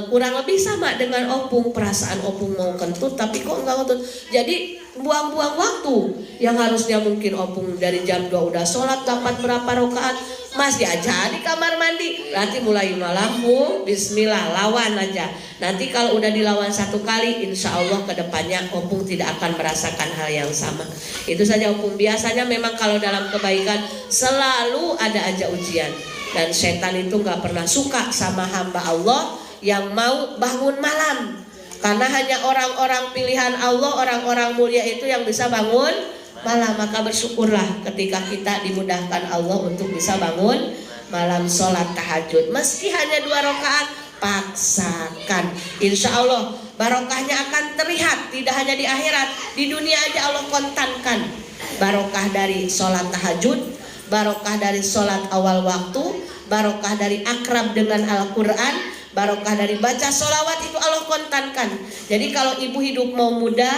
kurang lebih sama dengan opung, perasaan opung mau kentut tapi kok enggak kentut. Jadi buang-buang waktu yang harusnya mungkin opung dari jam 2 udah sholat dapat berapa rakaat masih aja di kamar mandi. Nanti mulai malam bismillah lawan aja. Nanti kalau udah dilawan 1 kali insya Allah kedepannya opung tidak akan merasakan hal yang sama. Itu saja opung. Biasanya memang kalau dalam kebaikan selalu ada aja ujian. Dan setan itu gak pernah suka sama hamba Allah yang mau bangun malam. Karena hanya orang-orang pilihan Allah, orang-orang mulia itu yang bisa bangun malam. Maka bersyukurlah ketika kita dimudahkan Allah untuk bisa bangun malam sholat tahajud. Meski hanya 2 rakaat, paksakan. Insya Allah barokahnya akan terlihat. Tidak hanya di akhirat, di dunia aja Allah kontankan. Barokah dari sholat tahajud, barokah dari sholat awal waktu, barokah dari akrab dengan Al-Quran, barokah dari baca sholawat, itu Allah kontankan. Jadi kalau ibu hidup mau mudah,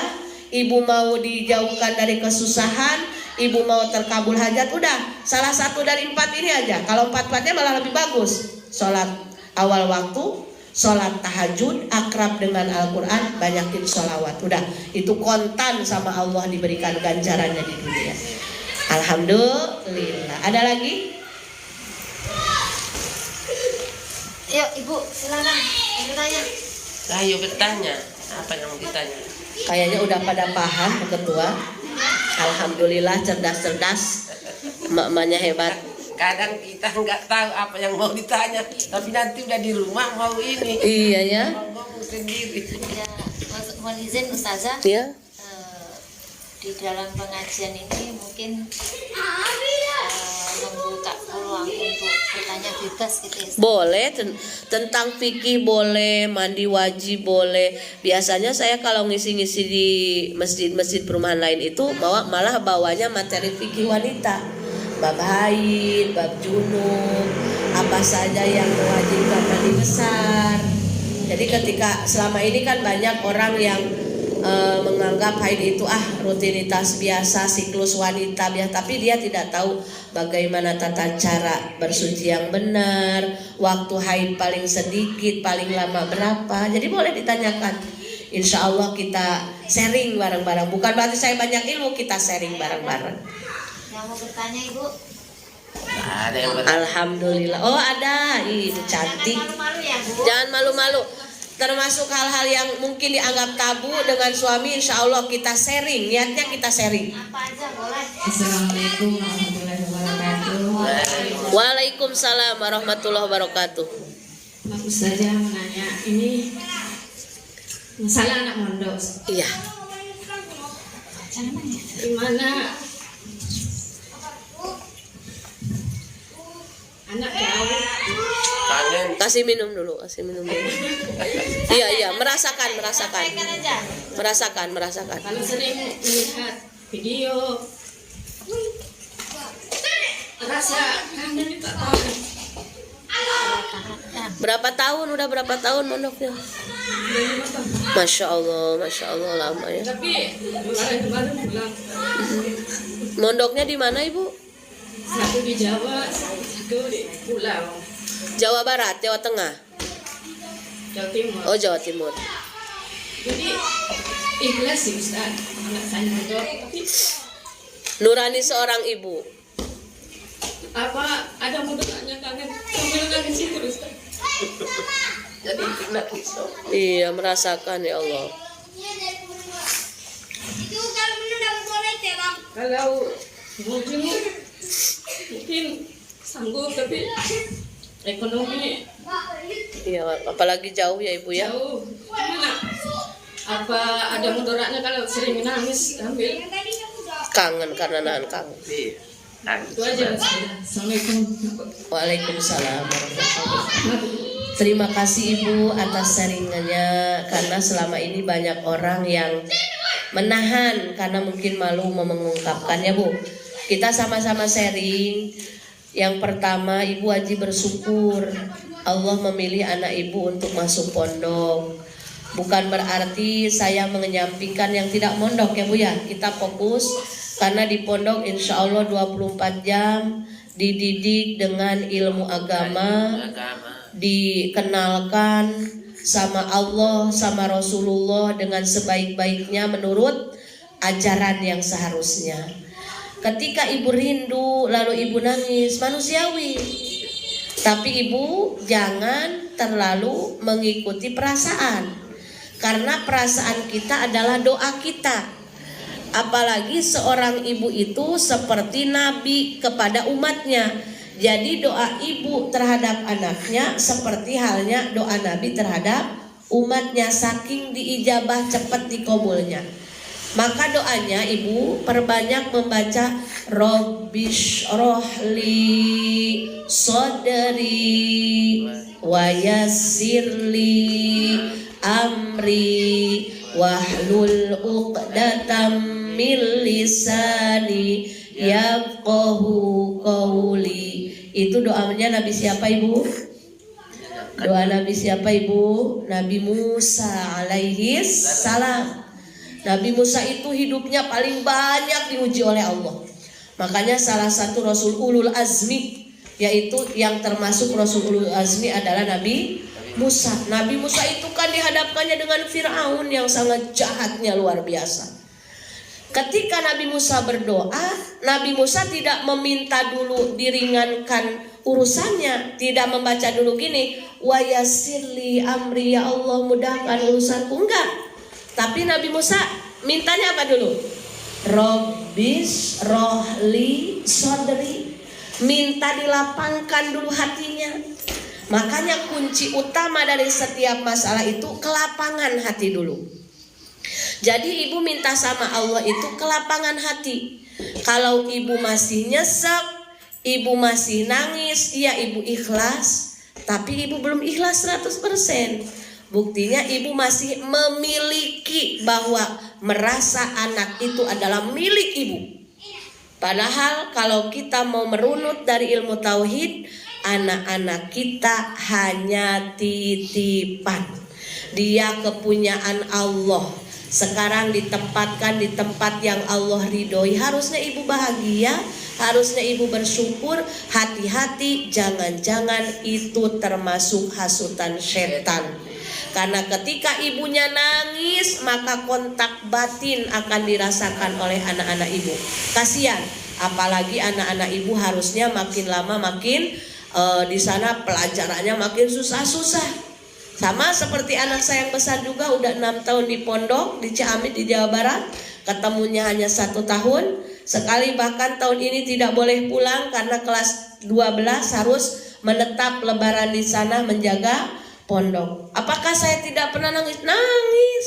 ibu mau dijauhkan dari kesusahan, ibu mau terkabul hajat, udah salah satu dari 4 ini aja. Kalau 4-4-nya malah lebih bagus. Sholat awal waktu, sholat tahajud, akrab dengan Al-Quran, banyakin sholawat. Udah, itu kontan sama Allah diberikan ganjarannya di dunia. Alhamdulillah. Ada lagi? Yuk ibu silakan bertanya. Ayo bertanya, apa yang mau ditanya? Kayaknya udah pada paham Bu Ketua. Alhamdulillah cerdas-cerdas. Emak-emaknya hebat. Kadang kita nggak tahu apa yang mau ditanya, tapi nanti udah di rumah mau ini. Iya ya. Mau ngomong sendiri. Ya, mohon izin Ustazah. Ya. Di dalam pengajian ini mungkin membuka peluang untuk bertanya bebas gitu ya. Boleh tentang fikih boleh, mandi wajib boleh. Biasanya saya kalau ngisi-ngisi di masjid-masjid perumahan lain itu malah bawanya materi fikih wanita. Bab haid, bab junub, apa saja yang mewajibkan mandi besar. Jadi ketika selama ini kan banyak orang yang menganggap haid itu rutinitas biasa, siklus wanita biasa, tapi dia tidak tahu bagaimana tata cara bersuci yang benar, waktu haid paling sedikit, paling lama berapa. Jadi boleh ditanyakan. Insya Allah kita sharing bareng-bareng. Bukan berarti saya banyak ilmu, kita sharing bareng-bareng. Yang mau bertanya ibu? Ada yang bertanya. Alhamdulillah. Oh ada, itu cantik. Jangan malu-malu ya bu. Jangan malu-malu. Termasuk hal-hal yang mungkin dianggap tabu dengan suami, insya Allah kita sharing. Niatnya kita sharing. Apa aja boleh. Assalamualaikum warahmatullahi wabarakatuh. Waalaikumsalam warahmatullahi wabarakatuh. Aku saja menanya, ini masalah anak mondok. Iya. Gimana anak jauh? Kangen. Kasih minum dulu. Iya, merasakan. Sampaikan aja. Merasakan. Kalau sering melihat video, rasa kangen itu tahu. Berapa tahun mondoknya? Masya Allah lama ya. Tapi kemarin pulang. Mondoknya di mana ibu? Satu di Jawa, satu di Pulau Jawa Barat, Jawa Tengah. Jawa Timur. Oh Jawa Timur. Jadi ikhlas sih Ustaz, anak saya mondok. Tapi Nurani seorang ibu. apa ada mondoknya kangen sambil nangis itu Ustaz. Jadi nangis. Iya merasakan ya Allah. Kalau mungkin sanggup, tapi ekonomi Iya, apalagi jauh ya Ibu ya. jauh. Gimana? Apa ada mudaratnya kalau sering nangis ambil? Kangen karena nahan kangen. Itu aja. Assalamualaikum. Waalaikumsalam warahmatullahi wabarakatuh. Terima kasih Ibu atas sharingannya, karena selama ini banyak orang yang menahan karena mungkin malu mau mengungkapkannya Bu. Kita sama-sama sharing. Yang pertama, Ibu Haji bersyukur Allah memilih anak Ibu untuk masuk pondok. Bukan berarti saya menyampingkan yang tidak mondok ya Bu ya. Kita fokus karena di pondok insya Allah 24 jam dididik dengan ilmu agama, dikenalkan sama Allah, sama Rasulullah dengan sebaik-baiknya menurut ajaran yang seharusnya. Ketika Ibu rindu lalu Ibu nangis, manusiawi. Tapi Ibu jangan terlalu mengikuti perasaan, karena perasaan kita adalah doa kita. Apalagi seorang ibu itu seperti nabi kepada umatnya. Jadi doa ibu terhadap anaknya seperti halnya doa nabi terhadap umatnya, saking diijabah cepat dikabulnya. Maka doanya ibu perbanyak membaca Rabbish rohli sodri wa yassirli amri wahlul uqdatam min lisani yafqahu qawli. Itu doanya Nabi siapa Ibu? Doa Nabi siapa Ibu? Nabi Musa alaihi salam. Nabi Musa itu hidupnya paling banyak diuji oleh Allah. Makanya salah satu Rasul Ulul Azmi, yaitu yang termasuk Rasul Ulul Azmi adalah Nabi Musa. Nabi Musa itu kan dihadapkannya dengan Fir'aun yang sangat jahatnya luar biasa. Ketika Nabi Musa berdoa, Nabi Musa tidak meminta dulu diringankan urusannya, tidak membaca dulu gini, wa yassirli amri, ya Allah mudahkan urusanku, enggak. Tapi Nabi Musa mintanya apa dulu? Rabbis rohli sodri, minta dilapangkan dulu hatinya. Makanya kunci utama dari setiap masalah itu kelapangan hati dulu. Jadi ibu minta sama Allah itu kelapangan hati. Kalau ibu masih nyesek, ibu masih nangis, ya ibu ikhlas. Tapi ibu belum ikhlas 100%. Buktinya ibu masih memiliki bahwa merasa anak itu adalah milik ibu. Padahal kalau kita mau merunut dari ilmu tauhid, anak-anak kita hanya titipan. Dia kepunyaan Allah. Sekarang ditempatkan di tempat yang Allah ridhoi. Harusnya ibu bahagia, harusnya ibu bersyukur. Hati-hati, jangan-jangan itu termasuk hasutan setan. Karena ketika ibunya nangis, maka kontak batin akan dirasakan oleh anak-anak ibu. Kasihan, apalagi anak-anak ibu harusnya makin lama makin di sana pelajarannya makin susah-susah. Sama seperti anak saya yang besar juga udah 6 tahun di pondok di Ciamis di Jawa Barat. Ketemunya hanya 1 tahun. Sekali bahkan tahun ini tidak boleh pulang karena kelas 12 harus menetap lebaran di sana menjaga pondok. Apakah saya tidak pernah nangis? Nangis.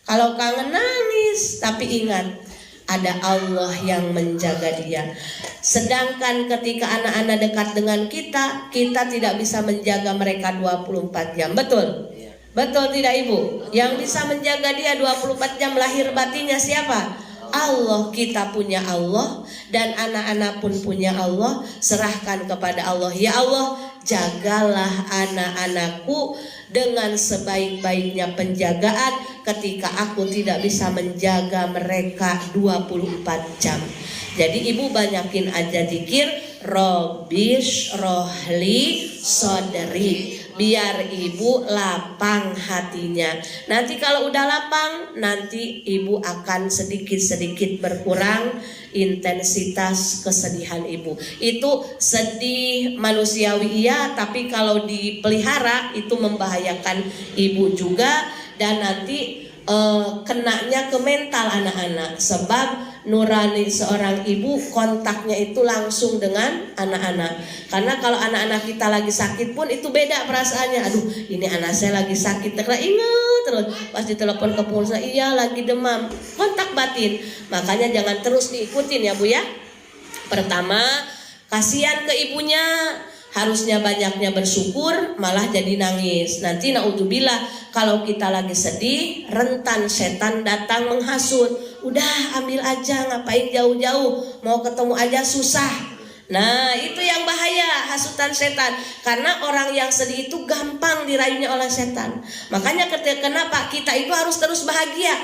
Kalau kangen nangis. Tapi ingat, ada Allah yang menjaga dia. Sedangkan ketika anak-anak dekat dengan kita, kita tidak bisa menjaga mereka 24 jam. Betul? Betul tidak ibu? Yang bisa menjaga dia 24 jam lahir batinnya siapa? Allah. Kita punya Allah dan anak-anak pun punya Allah. Serahkan kepada Allah. Ya Allah, jagalah anak-anakku dengan sebaik-baiknya penjagaan ketika aku tidak bisa menjaga mereka 24 jam. Jadi ibu banyakin aja zikir Rabbish rohli sodri, biar ibu lapang hatinya. Nanti kalau udah lapang, nanti ibu akan sedikit-sedikit berkurang intensitas kesedihan ibu. Itu sedih manusiawi iya, tapi kalau dipelihara itu membahayakan ibu juga. Dan nanti kenanya ke mental anak-anak. Sebab nurani seorang ibu kontaknya itu langsung dengan anak-anak. Karena kalau anak-anak kita lagi sakit pun itu beda perasaannya. Aduh, ini anak saya lagi sakit, terus ingat terus pas ditelepon ke pulsa, iya lagi demam. Kontak batin. Makanya jangan terus diikutin ya Bu ya. Pertama, kasihan ke ibunya, harusnya banyaknya bersyukur malah jadi nangis. Nanti naudzubillah kalau kita lagi sedih rentan setan datang menghasut. Udah ambil aja, ngapain jauh-jauh, mau ketemu aja susah. Nah itu yang bahaya, hasutan setan. Karena orang yang sedih itu gampang dirayunya oleh setan. Makanya kenapa kita itu harus terus bahagia.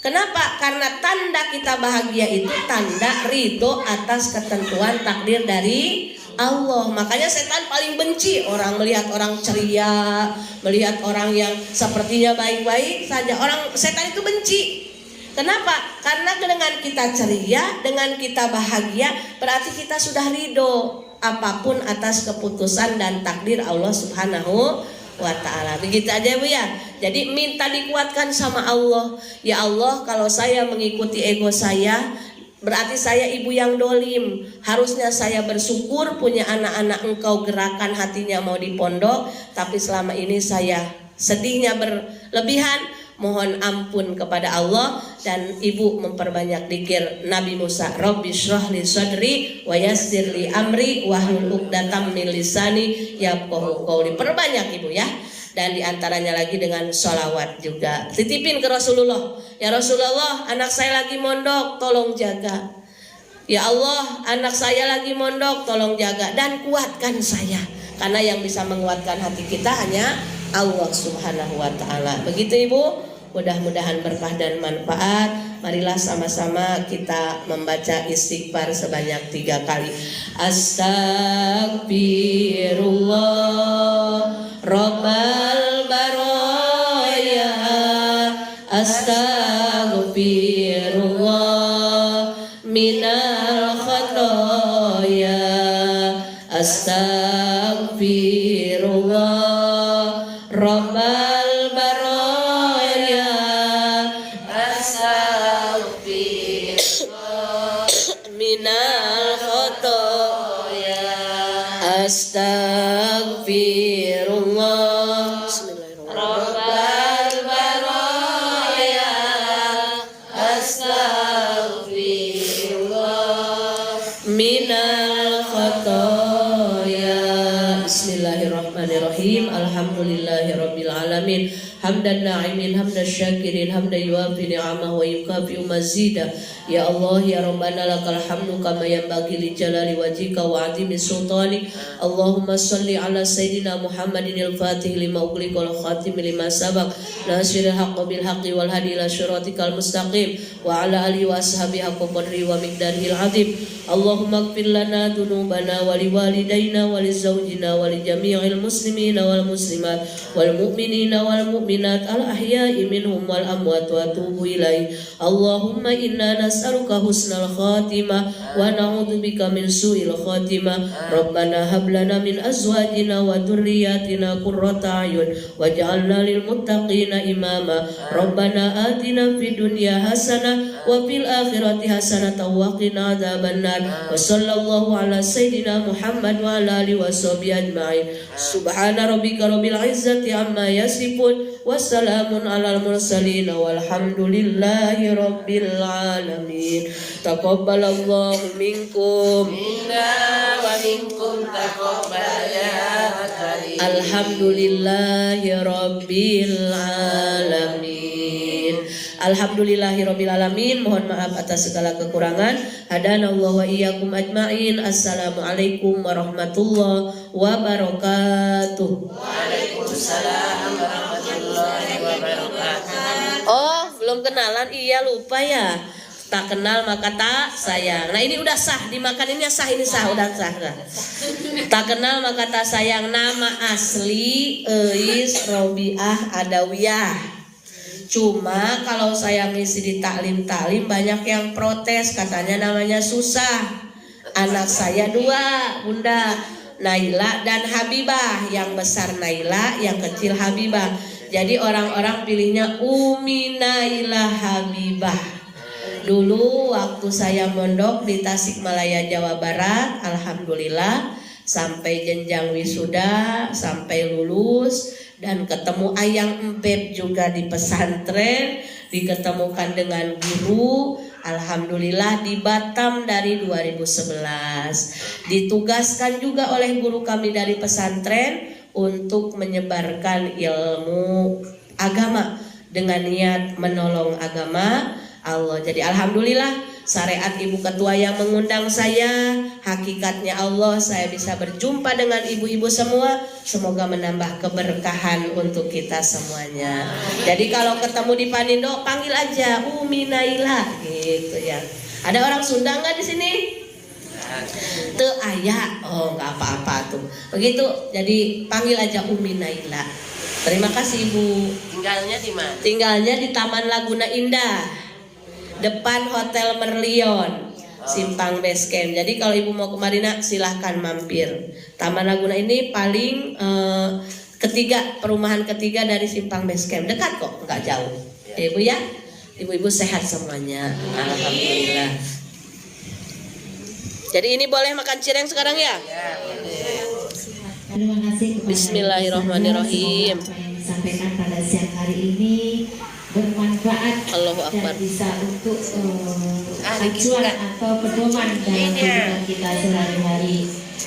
Kenapa? Karena tanda kita bahagia itu tanda ridho atas ketentuan takdir dari Allah. Makanya setan paling benci orang melihat orang ceria, melihat orang yang sepertinya baik-baik saja. Setan itu benci. Kenapa? Karena dengan kita ceria, dengan kita bahagia, berarti kita sudah ridho apapun atas keputusan dan takdir Allah Subhanahu wa ta'ala. Begitu aja Bu ya. Jadi minta dikuatkan sama Allah. Ya Allah, kalau saya mengikuti ego saya, berarti saya ibu yang dolim. Harusnya saya bersyukur punya anak-anak Engkau gerakan hatinya mau di pondok, tapi selama ini saya sedihnya berlebihan. Mohon ampun kepada Allah. Dan ibu memperbanyak zikir Nabi Musa, Rabbi shrah li sadri wa yassir li amri wahlul 'uqdatam min lisani yafqahu qouli. Perbanyak ibu ya. Dan diantaranya lagi dengan sholawat juga. Titipin ke Rasulullah, ya Rasulullah, anak saya lagi mondok, tolong jaga. Ya Allah, anak saya lagi mondok, tolong jaga dan kuatkan saya. Karena yang bisa menguatkan hati kita hanya Allah Subhanahu wa ta'ala. Begitu ibu. Mudah-mudahan berkah dan manfaat. Marilah sama-sama kita membaca istighfar sebanyak 3 kali. Astagfirullah Rabbal baraya. Astagfirullah minal khatoya. Astagfirullah Rabbal Astagfirullah Rabbal baraya. Astagfirullah minal khotoya. Bismillahirrahmanirrahim. Alhamdulillahirabbil alamin. Hamdan na'imin, hamdan syakirin, hamdan yuafi ni'amah wa yukafi mazidah. Ya Allah, ya Rabbana lakal hamdu kama yanbaghi li jalali wajhika wa 'azimi sultani. Allahumma shalli ala sayyidina Muhammadin al-Fatih lima ughliqa wal khatim lima sabaq nasiril haqqi bil haqqi wal hadi ila siratikal mustaqim wa ala alihi wa ashabihi haqqa qadri wa miqdarihil 'azim. Allahumma ighfir lana dhunubana wa liwalidayna wa lizawjina wa li jami'il muslimina wal muslimat wal mu'minina wal mu'minat al ahya'i minhum wal amwat wa atubu ilaih. Allahumma inna nas'aluka husnal khatimah wa na'udzubika min su'il khatimah. Rabbana hab lana min azwajina wa dhurriyyatina qurrata a'yun waj'alna lil muttaqina imama. Rabbana atina fid dunya hasanah wa fil akhirati hasanah wa qina adzabannar. Wa sallallahu ala sayyidina Muhammad wa ala alihi washabihi ajma'in. Subhana rabbika rabbil izzati amma yasifun wa salamun alal mursalin walhamdulillahi rabbil alamin. Taqabbalallahu minkum minna wa minkum taqabbal ya karim. Alhamdulillahi rabbil alamin. Alhamdulillahirabbil alamin. Mohon maaf atas segala kekurangan. Hadanallahu wa iyyakum ajmain. Assalamualaikum warahmatullahi wabarakatuh. Waalaikumsalam warahmatullahi wabarakatuh. Oh, belum kenalan? Iya, lupa ya. Tak kenal maka tak sayang. Nah ini udah sah, dimakan ini sah, ini sah, udah sah. Tak kenal maka tak sayang. Nama asli Eis Robiah Adawiyah. Cuma kalau saya ngisi di taklim-taklim banyak yang protes, katanya namanya susah. Anak saya 2, Bunda Naila dan Habibah. Yang besar Naila, yang kecil Habibah. Jadi orang-orang pilihnya Umi Naila Habibah. Dulu waktu saya mondok di Tasikmalaya, Jawa Barat, alhamdulillah sampai jenjang wisuda, sampai lulus, dan ketemu Ayang Empep juga di pesantren, diketemukan dengan guru, alhamdulillah di Batam dari 2011. Ditugaskan juga oleh guru kami dari pesantren untuk menyebarkan ilmu agama dengan niat menolong agama Allah. Jadi alhamdulillah syariat ibu ketua yang mengundang saya, hakikatnya Allah saya bisa berjumpa dengan ibu-ibu semua. Semoga menambah keberkahan untuk kita semuanya. Jadi kalau ketemu di Panindo panggil aja Umi Naila gitu ya. Ada orang Sunda nggak di sini? Teu aya. Oh nggak apa-apa tuh. Begitu. Jadi panggil aja Umi Naila. Terima kasih Ibu. Tinggalnya di mana? Tinggalnya di Taman Laguna Indah, depan Hotel Merlion, Simpang Base Camp. Jadi kalau ibu mau ke Madinah silahkan mampir. Taman Laguna ini paling perumahan ketiga dari Simpang Base Camp. Dekat kok, nggak jauh. Ya, ibu ya, ibu-ibu sehat semuanya. Alhamdulillah. Jadi ini boleh makan cireng sekarang ya? Terima kasih kepada Bismillahirrahmanirrahim. Apa yang disampaikan pada siang hari ini bermanfaat Allahu Akbar. dan bisa untuk acuan atau pedoman dalam kehidupan kita sehari-hari.